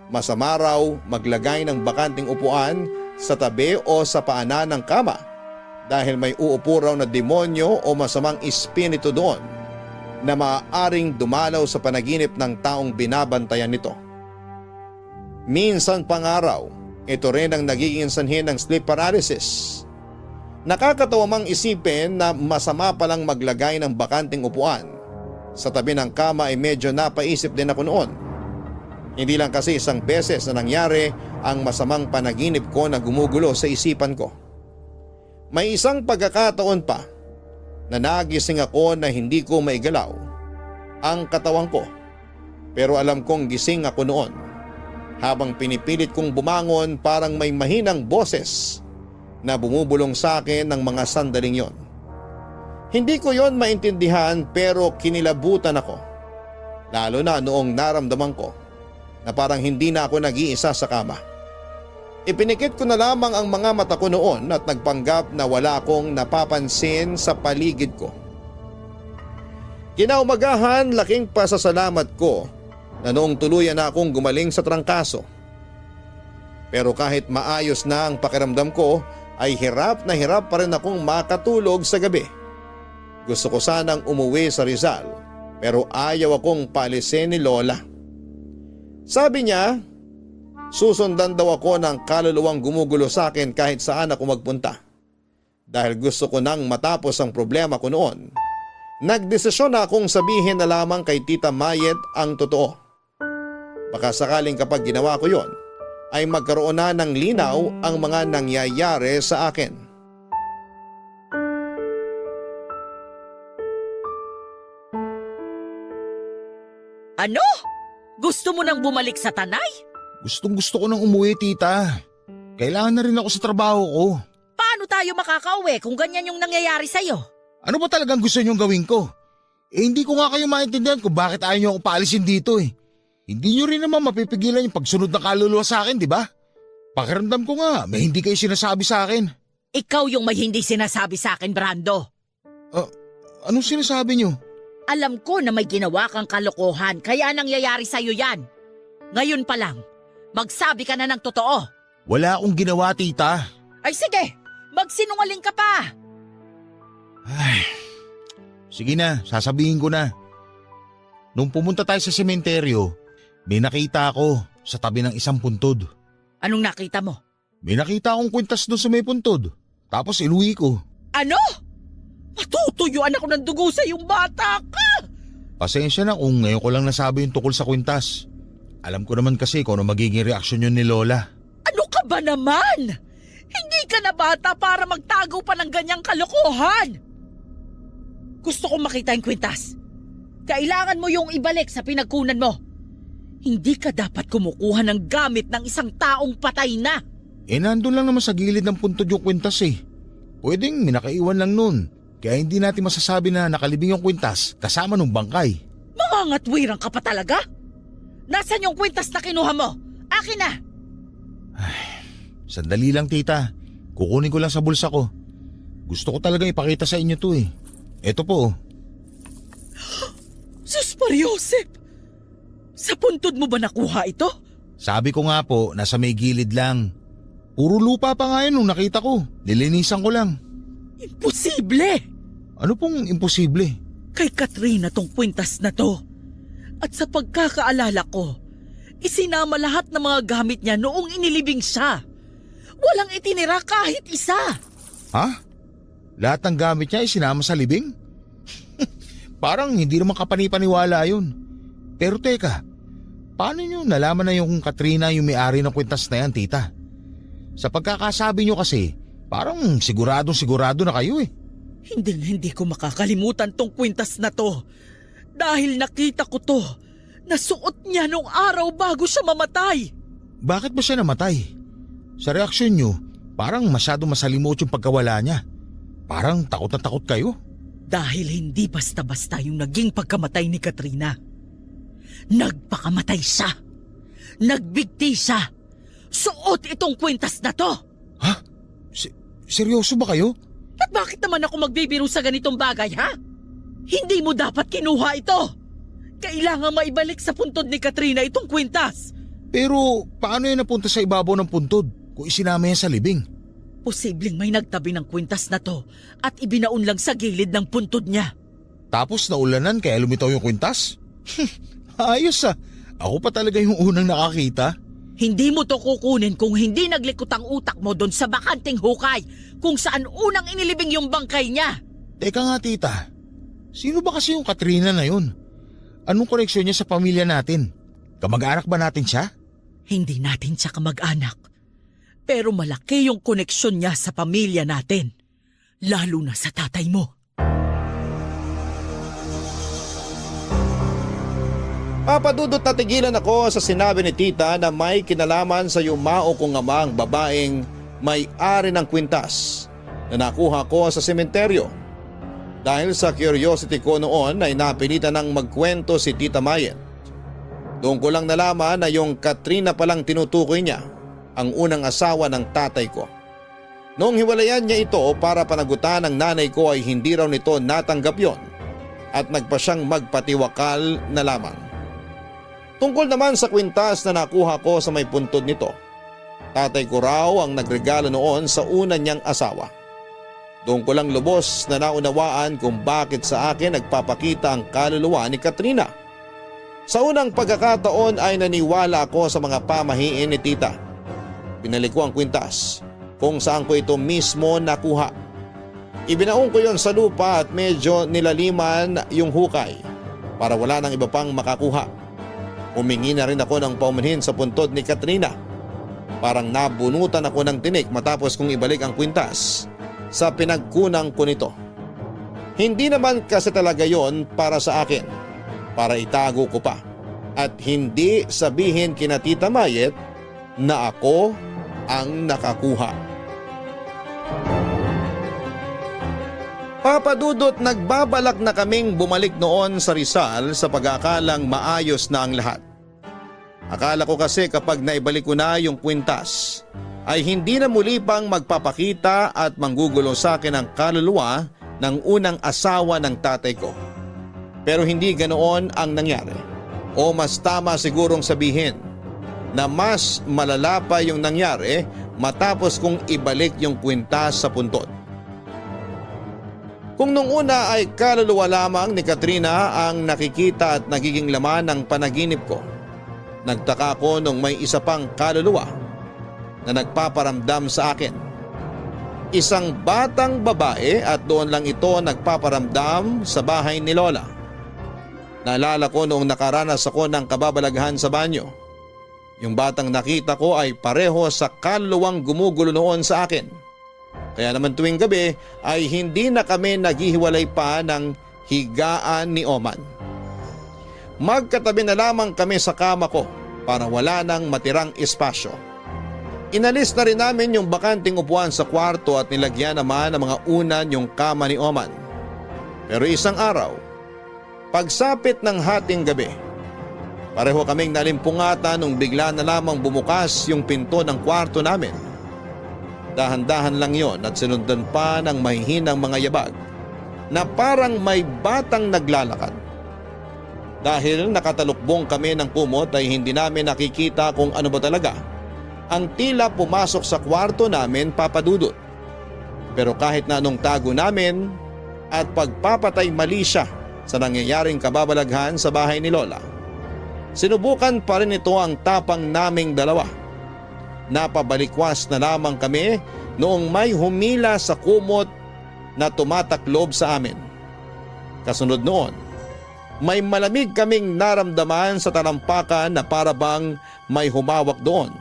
masama raw maglagay ng bakanting upuan sa tabi o sa paanan ng kama dahil may uupo raw na demonyo o masamang espiritu doon na maaaring dumalaw sa panaginip ng taong binabantayan nito. Minsan pa nga raw, ito rin ang nagiging sanhin ng sleep paralysis. Nakakatawa mang isipin na masama palang maglagay ng bakanting upuan sa tabi ng kama ay medyo napaisip din ako noon. Hindi lang kasi isang beses na nangyari ang masamang panaginip ko na gumugulo sa isipan ko. May isang pagkakataon pa na nagising ako na hindi ko maigalaw ang katawan ko. Pero alam kong gising ako noon. Habang pinipilit kong bumangon parang may mahinang boses na bumubulong sa akin ng mga sandaling yon. Hindi ko yon maintindihan pero kinilabutan ako. Lalo na noong naramdaman ko na parang hindi na ako nag-iisa sa kama. Ipinikit ko na lamang ang mga mata ko noon at nagpanggap na wala akong napapansin sa paligid ko. Kinaumagahan, laking pasasalamat ko na noong tuluyan na akong gumaling sa trangkaso. Pero kahit maayos na ang pakiramdam ko, ay hirap na hirap pa rin akong makatulog sa gabi. Gusto ko sanang umuwi sa Rizal pero ayaw akong paalisin ni Lola. Sabi niya, susundan daw ako ng kaluluwang gumugulo sa akin kahit saan ako magpunta. Dahil gusto ko nang matapos ang problema ko noon, nagdesisyon na akong sabihin na lamang kay Tita Mayet ang totoo. Baka sakaling kapag ginawa ko yon, ay magkaroon na ng linaw ang mga nangyayari sa akin. Ano? Gusto mo nang bumalik sa Tanay? Gustong gusto ko nang umuwi, tita. Kailangan na rin ako sa trabaho ko. Paano tayo makakauwi kung ganyan yung nangyayari sa'yo? Ano ba talagang gusto niyong gawin ko? Hindi ko nga kayo maintindihan kung bakit ayaw niyo ako paalisin dito eh. Hindi niyo rin naman mapipigilan yung pagsunod ng kaluluwa sa akin, di ba? Pakiramdam ko nga, may hindi kayo sinasabi sa akin. Ikaw yung may hindi sinasabi sa akin, Brando. Anong sinasabi niyo? Alam ko na may ginawa kang kalokohan kaya nangyayari sa'yo yan. Ngayon pa lang, magsabi ka na ng totoo. Wala akong ginawa, tita. Ay sige, magsinungaling ka pa. Ay, sige na, sasabihin ko na. Nung pumunta tayo sa sementeryo, may nakita ako sa tabi ng isang puntod. Anong nakita mo? May nakita akong kwintas doon sa may puntod. Tapos inuwi ko. Ano? Matutuyuan ako ng dugo sa iyong bata ka! Pasensya na kung ngayon ko lang nasabi yung tukol sa kwintas. Alam ko naman kasi kung ano magiging reaksyon yun ni Lola. Ano ka ba naman? Hindi ka na bata para magtago pa ng ganyang kalokohan! Gusto kong makita yung kwintas. Kailangan mo yung ibalik sa pinagkunan mo. Hindi ka dapat kumukuha ng gamit ng isang taong patay na. Nandun lang naman sa gilid ng puntod yung kwintas eh. Pwedeng minakaiwan lang nun. Kaya hindi natin masasabi na nakalibing yung kwintas kasama nung bangkay. Mangangatwirang ka pa talaga? Nasaan yung kwintas na kinuha mo? Akin na! Sandali lang tita. Kukunin ko lang sa bulsa ko. Gusto ko talaga ipakita sa inyo to eh. Eto po. Sus Mariosep! Sa puntod mo ba nakuha ito? Sabi ko nga po, nasa may gilid lang. Puro lupa pa nga yun nung nakita ko. Nilinisan ko lang. Imposible! Ano pong imposible? Kay Katrina tong kwintas na to. At sa pagkakaalala ko, isinama lahat ng mga gamit niya noong inilibing siya. Walang itinira kahit isa. Ha? Lahat ng gamit niya isinama sa libing? Parang hindi naman kapanipaniwala yun. Pero teka, paano nyo nalaman na yung Katrina yung may-ari ng kwintas na yan, tita? Sa pagkakasabi nyo kasi, parang sigurado na kayo eh. Hindi ko makakalimutan tong kwintas na to. Dahil nakita ko to, nasuot niya nung araw bago siya mamatay. Bakit ba siya namatay? Sa reaksyon nyo, parang masyado masalimot yung pagkawala niya. Parang takot na takot kayo. Dahil hindi basta-basta yung naging pagkamatay ni Katrina. Nagpakamatay siya. Nagbigti siya. Suot itong kwintas na to. Ha? Seryoso ba kayo? At bakit naman ako magbibiro sa ganitong bagay, ha? Hindi mo dapat kinuha ito. Kailangan maibalik sa puntod ni Katrina itong kwintas. Pero paano yan napunta sa ibabaw ng puntod kung isinama yan sa libing? Posibleng may nagtabi ng kwintas na to at ibinaon lang sa gilid ng puntod niya. Tapos naulanan kaya lumitaw yung kwintas? Ayos ah. Ako pa talaga yung unang nakakita. Hindi mo to kukunin kung hindi naglikot ang utak mo doon sa bakanting hukay kung saan unang inilibing yung bangkay niya. Teka nga tita, sino ba kasi yung Katrina na yun? Anong koneksyon niya sa pamilya natin? Kamag-anak ba natin siya? Hindi natin siya kamag-anak. Pero malaki yung koneksyon niya sa pamilya natin. Lalo na sa tatay mo. Papadudot na tigilan ako sa sinabi ni tita na may kinalaman sa yumao kong ama ang babaeng may-ari ng kwintas na nakuha ko sa sementeryo. Dahil sa curiosity ko noon ay napilitan ng magkwento si Tita Mayet. Doon ko lang nalaman na yung Katrina palang tinutukoy niya ang unang asawa ng tatay ko. Noong hiwalayan niya ito para panagutan ng nanay ko ay hindi raw nito natanggap yon at nagpa siyang magpatiwakal na lamang. Tungkol naman sa kwintas na nakuha ko sa may puntod nito, tatay ko raw ang nagregalo noon sa una niyang asawa. Doon ko lang lubos na naunawaan kung bakit sa akin nagpapakita ang kaluluwa ni Katrina. Sa unang pagkakataon ay naniwala ako sa mga pamahiin ni tita. Pinalik ko ang kwintas kung saan ko ito mismo nakuha. Ibinaong ko yon sa lupa at medyo nilaliman yung hukay para wala nang iba pang makakuha. Humingi na rin ako ng paumanhin sa puntod ni Katrina. Parang nabunutan ako ng tinik matapos kong ibalik ang kwintas sa pinagkunang ko nito. Hindi naman kasi talaga yon para sa akin, para itago ko pa at hindi sabihin kina Tita Mayet na ako ang nakakuha. Papadudot, nagbabalak na kaming bumalik noon sa Rizal sa pag-aakalang maayos na ang lahat. Akala ko kasi kapag naibalik ko na yung kwintas ay hindi na muli pang magpapakita at manggugulo sa akin ang kaluluwa ng unang asawa ng tatay ko. Pero hindi ganoon ang nangyari. O mas tama sigurong sabihin na mas malala pa yung nangyari matapos kong ibalik yung kwintas sa puntod. Kung nung una ay kaluluwa lamang ni Katrina ang nakikita at nagiging laman ng panaginip ko, nagtaka ko nung may isa pang kaluluwa na nagpaparamdam sa akin. Isang batang babae at doon lang ito nagpaparamdam sa bahay ni Lola. Naalala ko noong nakaranas ako ng kababalaghan sa banyo. Yung batang nakita ko ay pareho sa kaluluwang gumugulo noon sa akin. Kaya naman tuwing gabi ay hindi na kami naghihiwalay pa ng higaan ni Oman. Magkatabi na lamang kami sa kama ko para wala nang matirang espasyo. Inalis na rin namin yung bakanting upuan sa kwarto at nilagyan naman ng mga unan yung kama ni Oman. Pero isang araw, pagsapit ng hating gabi, pareho kaming nalimpungatan nung bigla na lamang bumukas yung pinto ng kwarto namin. Dahan-dahan lang yon at sinundan pa ng mahihinang mga yabag na parang may batang naglalakad. Dahil nakatalukbong kami ng kumot ay hindi namin nakikita kung ano ba talaga ang tila pumasok sa kwarto namin, Papa Dudut. Pero kahit na anong tago namin at pagpapatay mali siya sa nangyayaring kababalaghan sa bahay ni Lola, sinubukan pa rin ito ang tapang naming dalawa. Napabalikwas na lamang kami noong may humila sa kumot na tumataklob sa amin. Kasunod noon, may malamig kaming naramdaman sa talampakan na parabang may humawak doon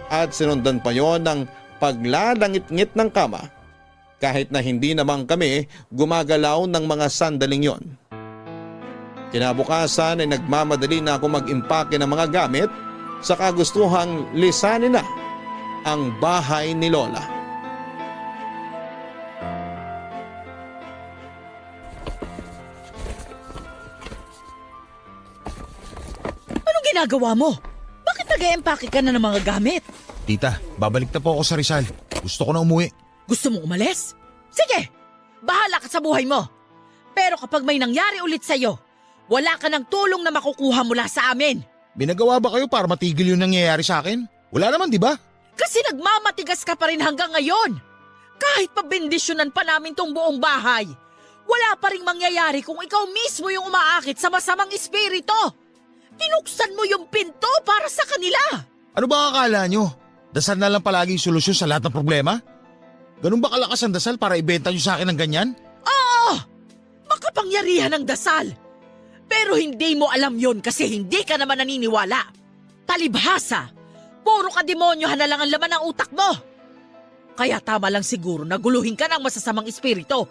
at sinundan pa yon ng paglalangit-ngit ng kama kahit na hindi naman kami gumagalaw ng mga sandaling yon. Kinabukasan ay nagmamadali na ako mag-impake ng mga gamit sa kagustuhang lisanin na ang bahay ni Lola. Anong ginagawa mo? Bakit nag-e-empake ka na ng mga gamit? Tita, babalik na po ako sa Rizal. Gusto ko na umuwi. Gusto mong umalis? Sige, bahala ka sa buhay mo. Pero kapag may nangyari ulit sa'yo, wala ka ng tulong na makukuha mula sa amin. Binagawa ba kayo para matigil yung nangyayari sa akin? Wala naman, di ba? Kasi nagmamatigas ka pa rin hanggang ngayon. Kahit pa bendisyonan pa namin tong buong bahay, wala pa rin mangyayari kung ikaw mismo yung umaakit sa masamang espiritu. Tinuksan mo yung pinto para sa kanila. Ano ba akala nyo? Dasal na lang palagi yung solusyon sa lahat ng problema? Ganun ba kalakas ang dasal para ibenta nyo sa akin ng ganyan? Oo! Makapangyarihan ang dasal. Pero hindi mo alam yon kasi hindi ka naman naniniwala. Palibhasa, puro ka demonyohan na lang ang laman ng utak mo. Kaya tama lang siguro na guluhin ka ng masasamang espiritu.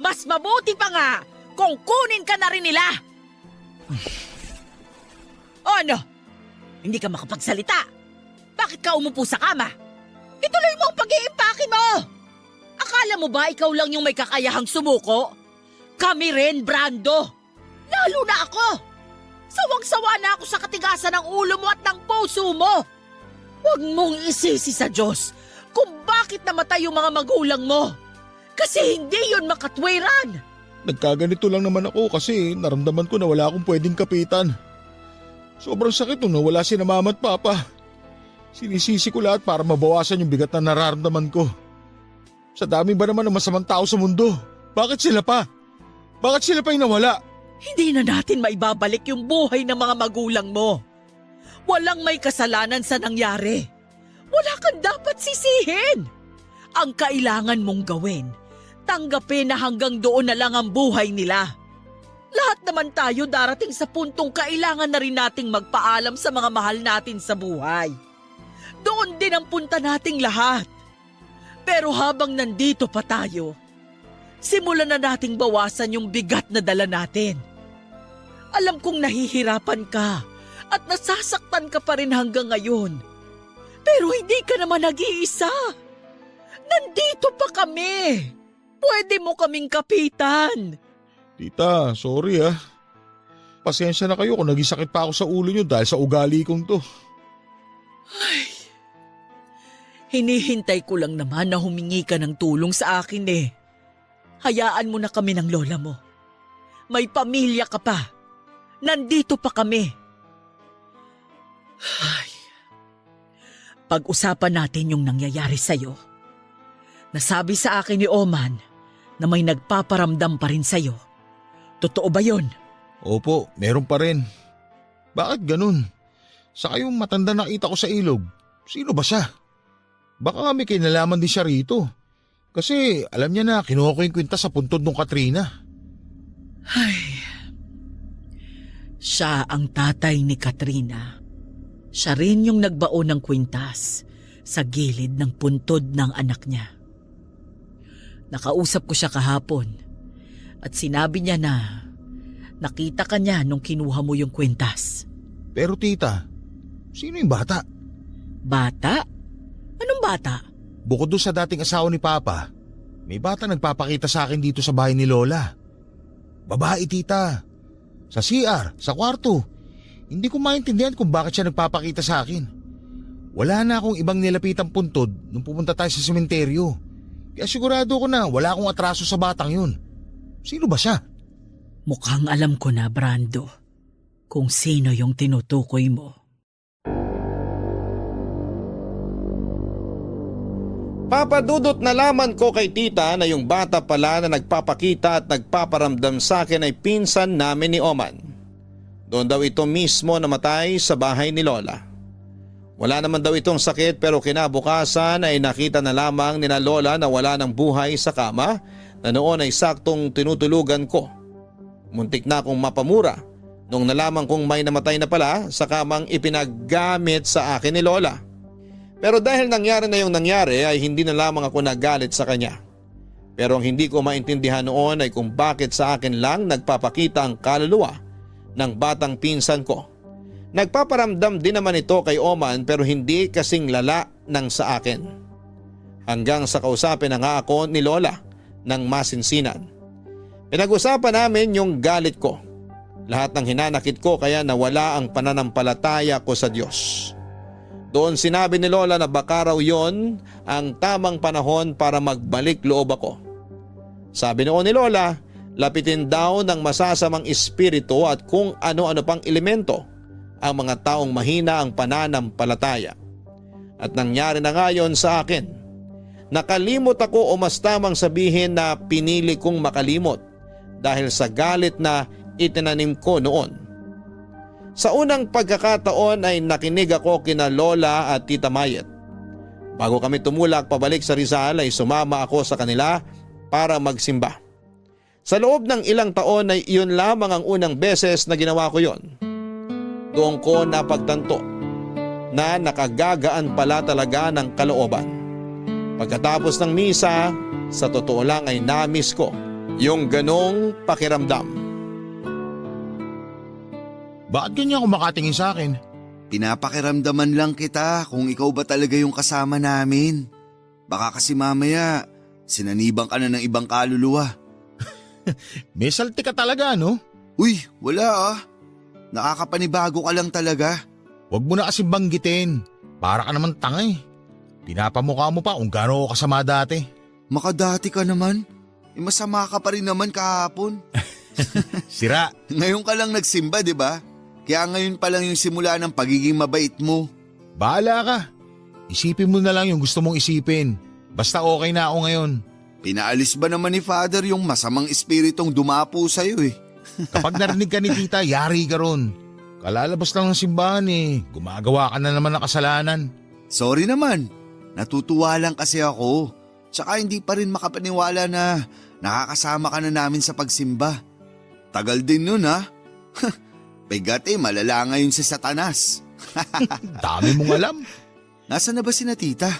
Mas mabuti pa nga kung kunin ka na rin nila. O ano? Hindi ka makapagsalita. Bakit ka umupo sa kama? Ituloy mo ang pag-iimpake mo! Akala mo ba ikaw lang yung may kakayahang sumuko? Kami rin, Brando! Lalo na ako! Sawang-sawa na ako sa katigasan ng ulo mo at ng puso mo! Huwag mong isisi sa Diyos kung bakit namatay yung mga magulang mo. Kasi hindi yun makatwiran! Nagkaganito lang naman ako kasi naramdaman ko na wala akong pwedeng kapitan. Sobrang sakit nung nawala si na mama at papa. Sinisisi ko lahat para mabawasan yung bigat na nararamdaman ko. Sa dami ba naman ng masamang tao sa mundo? Bakit sila pa? Bakit sila pa yung nawala? Hindi na natin maibabalik yung buhay ng mga magulang mo. Walang may kasalanan sa nangyari. Wala kang dapat sisihin. Ang kailangan mong gawin, tanggapin na hanggang doon na lang ang buhay nila. Lahat naman tayo darating sa puntong kailangan na rin nating magpaalam sa mga mahal natin sa buhay. Doon din ang punta nating lahat. Pero habang nandito pa tayo, simulan na nating bawasan yung bigat na dala natin. Alam kong nahihirapan ka at nasasaktan ka pa rin hanggang ngayon. Pero hindi ka naman nag-iisa. Nandito pa kami. Pwede mo kaming kapitan. Tita, sorry ah. Pasensya na kayo kung naging sakit pa ako sa ulo nyo dahil sa ugali kong to. Hinihintay ko lang naman na humingi ka ng tulong sa akin eh. Hayaan mo na kami ng lola mo. May pamilya ka pa. Nandito pa kami. Ay. Pag-usapan natin yung nangyayari sa'yo. Nasabi sa akin ni Oman na may nagpaparamdam pa rin sa'yo. Totoo ba yun? Opo, meron pa rin. Bakit ganun? Saka yung matanda nakita ko sa ilog, sino ba siya? Baka nga may kinalaman din siya rito. Kasi alam niya na kinuha ko yung kwintas sa puntod ng Katrina. Siya ang tatay ni Katrina. Siya rin yung nagbaon ng kwintas sa gilid ng puntod ng anak niya. Nakausap ko siya kahapon at sinabi niya na nakita ka niya nung kinuha mo yung kwintas. Pero tita, sino yung bata? Bata? Anong bata? Bukod doon sa dating asawa ni Papa, may bata nagpapakita sa akin dito sa bahay ni Lola. Babae tita. Sa CR, sa kwarto. Hindi ko maintindihan kung bakit siya nagpapakita sa akin. Wala na akong ibang nilapitang puntod nung pupunta tayo sa sementeryo. Kaya sigurado ko na wala akong atraso sa batang yun. Sino ba siya? Mukhang alam ko na, Brando, kung sino yung tinutukoy mo. Papadudot na laman ko kay tita na yung bata pala na nagpapakita at nagpaparamdam sa akin ay pinsan namin ni Oman. Doon daw ito mismo namatay sa bahay ni Lola. Wala naman daw itong sakit pero kinabukasan ay nakita na lamang ni na Lola na wala ng buhay sa kama na noon ay saktong tinutulugan ko. Muntik na akong mapamura nung nalaman kong may namatay na pala sa kamang ipinaggamit sa akin ni Lola. Pero dahil nangyari na yung nangyari ay hindi na lamang ako nagalit sa kanya. Pero ang hindi ko maintindihan noon ay kung bakit sa akin lang nagpapakita ang kaluluwa ng batang pinsan ko. Nagpaparamdam din naman ito kay Oman pero hindi kasing lala ng sa akin. Hanggang sa kausapin na nga ako ni Lola ng masinsinan. Pinag-usapan namin yung galit ko. Lahat ng hinanakit ko kaya nawala ang pananampalataya ko sa Diyos. Doon sinabi ni Lola na baka raw yon ang tamang panahon para magbalik loob ako. Sabi noon ni Lola, lapitin daw ng masasamang espiritu at kung ano-ano pang elemento ang mga taong mahina ang pananampalataya. At nangyari na ngayon sa akin. Nakalimot ako o mas tamang sabihin na pinili kong makalimot dahil sa galit na itinanim ko noon. Sa unang pagkakataon ay nakinig ako kina Lola at Tita Mayet. Bago kami tumulak pabalik sa Rizal ay sumama ako sa kanila para magsimba. Sa loob ng ilang taon ay iyon lamang ang unang beses na ginawa ko yon. Doon ko napagtanto na nakagagaan pala talaga ng kalooban. Pagkatapos ng misa, sa totoo lang ay na-miss ko yung ganong pakiramdam. Bakit ganyan ako makatingin sa akin? Pinapakiramdaman lang kita kung ikaw ba talaga yung kasama namin. Baka kasi mamaya, sinanibang ka na ng ibang kaluluwa. May salti ka talaga, no? Uy, wala ah. Nakakapanibago ka lang talaga. Huwag mo na kasi banggitin. Para ka naman tanga eh. Pinapamukha mo pa kung gaano ako kasama dati. Makadati ka naman. Masama ka pa rin naman kahapon. Sira. Ngayon ka lang nagsimba, di ba? Kaya ngayon pa lang yung simula ng pagiging mabait mo. Bahala ka. Isipin mo na lang yung gusto mong isipin. Basta okay na ako ngayon. Pinaalis ba naman ni Father yung masamang espiritong dumapo sa'yo eh? Kapag narinig ka ni tita, yari ka ron. Kalalabas lang ng simbahan eh. Gumagawa ka na naman ng kasalanan. Sorry naman. Natutuwa lang kasi ako. Tsaka hindi pa rin makapaniwala na nakakasama ka na namin sa pagsimba. Tagal din nun ha. Bigat eh, malala ngayon si Satanas. Dami mong alam. Nasaan na ba si na tita?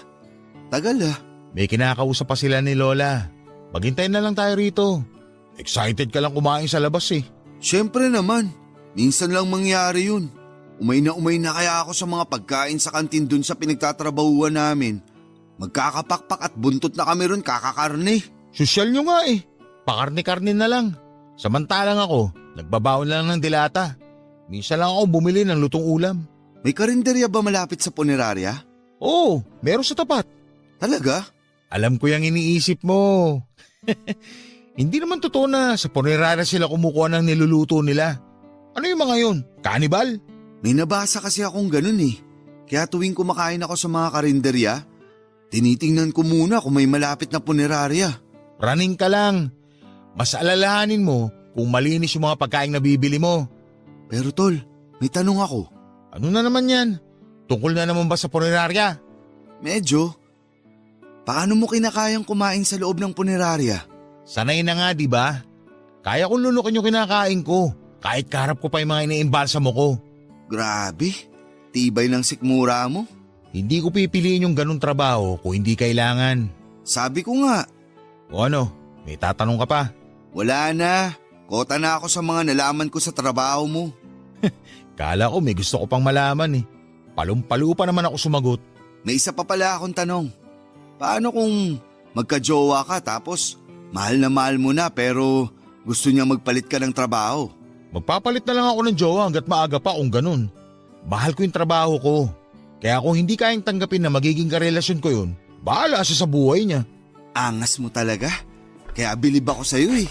Tagal ah. May kinakausap pa sila ni Lola. Maghintay na lang tayo rito. Excited ka lang kumain sa labas eh. Siyempre naman. Minsan lang mangyari yun. Umay na kaya ako sa mga pagkain sa kantin dun sa pinagtatrabahuan namin. Magkakapakpak at buntot na kami ron kakakarne. Sosyal nyo nga eh. Pakarne-karne na lang. Samantalang ako, nagbabaon lang ng dilata. Minsan lang ako bumili ng lutong ulam. May karinderya ba malapit sa punerarya? Oo, meron sa tapat. Talaga? Alam ko yung iniisip mo. Hindi naman totoo na sa punerarya sila kumukuha ng niluluto nila. Ano yung mga yun? Cannibal? May nabasa kasi akong ganun eh. Kaya tuwing kumakain ako sa mga karinderya, tinitingnan ko muna kung may malapit na punerarya. Running ka lang. Mas alalahanin mo kung malinis yung mga pagkain na bibili mo. Pero tol, may tanong ako. Ano na naman yan? Tungkol na naman ba sa punerarya? Medyo. Paano mo kinakayang kumain sa loob ng punerarya? Sanay na nga, di ba? Kaya kong lulukin yung kinakain ko. Kahit kaharap ko pa yung mga iniimbalsa mo ko. Grabe, tibay ng sikmura mo. Hindi ko pipiliin yung ganung trabaho kung hindi kailangan. Sabi ko nga, O ano, may tatanong ka pa? wala na. Kota na ako sa mga nalaman ko sa trabaho mo. Kala ko may gusto ko pang malaman eh. Palumpalo pa naman ako sumagot. May isa pa pala akong tanong. Paano kung magka-jowa ka tapos mahal na mahal mo na pero gusto niya magpalit ka ng trabaho? Magpapalit na lang ako ng jowa hanggat maaga pa kung ganun. Mahal ko yung trabaho ko. Kaya kung hindi kayang tanggapin na magiging karelasyon ko yun, bahala siya sa buhay niya. Angas mo talaga. Kaya bilib ako sa'yo eh.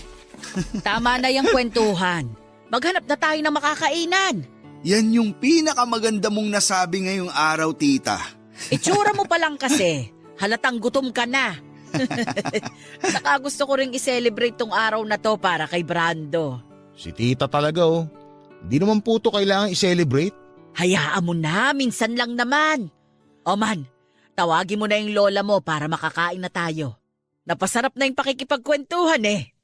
Tama na yung kwentuhan. Maghanap na tayo ng makakainan. Yan yung pinakamaganda mong nasabi ngayong araw, tita. Itsura mo pa lang kasi. Halatang gutom ka na. Saka gusto ko ring i-celebrate tong araw na to para kay Brando. Si tita talaga oh. Hindi naman po ito kailangan i-celebrate. Hayaan mo na, minsan lang naman. O man, tawagin mo na yung lola mo para makakain na tayo. Napasarap na yung pakikipagkwentuhan eh.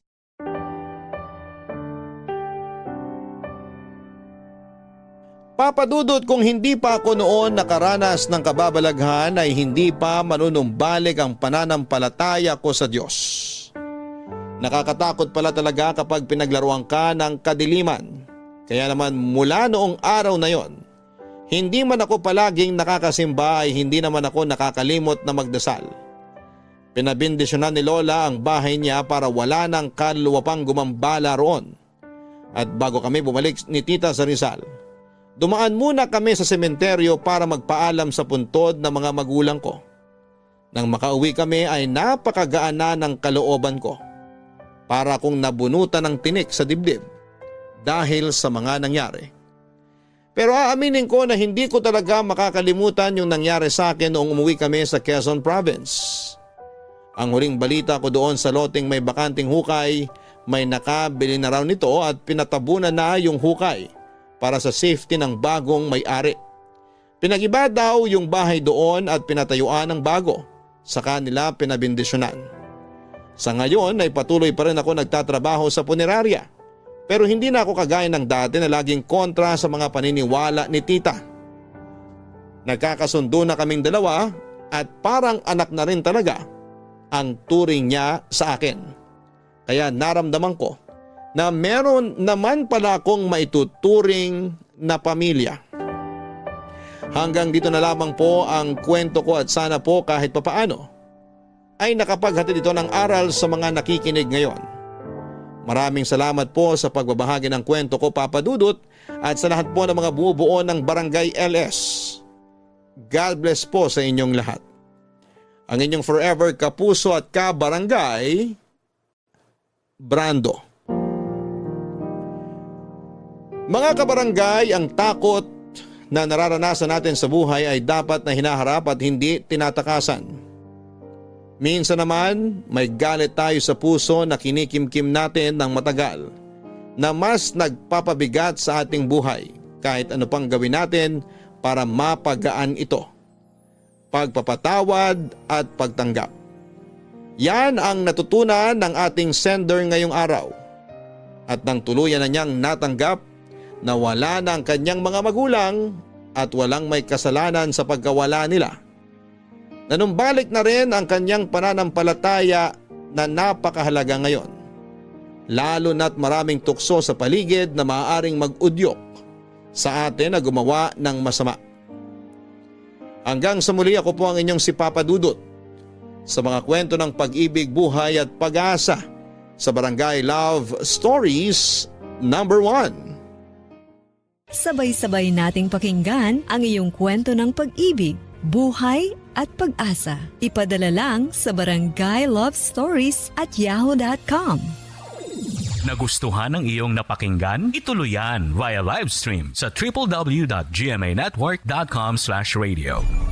Papadudot, kung hindi pa ako noon nakaranas ng kababalaghan ay hindi pa manunumbalik ang pananampalataya ko sa Diyos. Nakakatakot pala talaga kapag pinaglaruan ka ng kadiliman. Kaya naman mula noong araw na yon, hindi man ako palaging nakakasimba ay hindi naman ako nakakalimot na magdasal. Pinabindisyonan ni Lola ang bahay niya para wala ng kaluluwa pang gumambala roon. At bago kami bumalik ni Tita sa Rizal, dumaan muna kami sa sementeryo para magpaalam sa puntod ng mga magulang ko. Nang makauwi kami ay napakagaan na ng kalooban ko. Para kong nabunutan ng tinik sa dibdib dahil sa mga nangyari. Pero aaminin ko na hindi ko talaga makakalimutan yung nangyari sa akin noong umuwi kami sa Quezon Province. Ang huling balita ko doon sa loteng may bakanting hukay, may nakabili na raw nito at pinatabunan na yung hukay para sa safety ng bagong may-ari. Pinagiba daw yung bahay doon at pinatayuan ng bago, sa kanila pinabindisyonan. Sa ngayon ay patuloy pa rin ako nagtatrabaho sa punerarya, pero hindi na ako kagaya ng dati na laging kontra sa mga paniniwala ni tita. Nagkakasundo na kaming dalawa at parang anak na rin talaga ang turing niya sa akin. Kaya naramdaman ko na meron naman pala akong maituturing na pamilya. Hanggang dito na lamang po ang kwento ko at sana po kahit papaano ay nakapaghatid ito ng aral sa mga nakikinig ngayon. Maraming salamat po sa pagbabahagi ng kwento ko, Papa Dudut, at sa lahat po ng mga bumubuo ng Barangay LS. God bless po sa inyong lahat. Ang inyong forever kapuso at kabarangay, Brando. Mga kabarangay, ang takot na nararanasan natin sa buhay ay dapat na hinaharap at hindi tinatakasan. Minsan naman, may galit tayo sa puso na kinikimkim natin ng matagal na mas nagpapabigat sa ating buhay kahit ano pang gawin natin para mapagaan ito. Pagpapatawad at pagtanggap. Yan ang natutunan ng ating sender ngayong araw. At nang tuluyan na niyang natanggap na wala na ang kanyang mga magulang at walang may kasalanan sa pagkawala nila, nanumbalik na rin ang kanyang pananampalataya na napakahalaga ngayon. Lalo na't maraming tukso sa paligid na maaaring mag-udyok sa atin na gumawa ng masama. Hanggang sa muli, ako po ang inyong si Papa Dudut sa mga kwento ng pag-ibig, buhay at pag-asa sa Barangay Love Stories number 1. Sabay-sabay nating pakinggan ang iyong kwento ng pag-ibig, buhay at pag-asa. Ipadala lang sa barangaylovestories@yahoo.com. Nagustuhan ng iyong napakinggan? Ituloy yan via live stream sa www.gmanetwork.com/radio.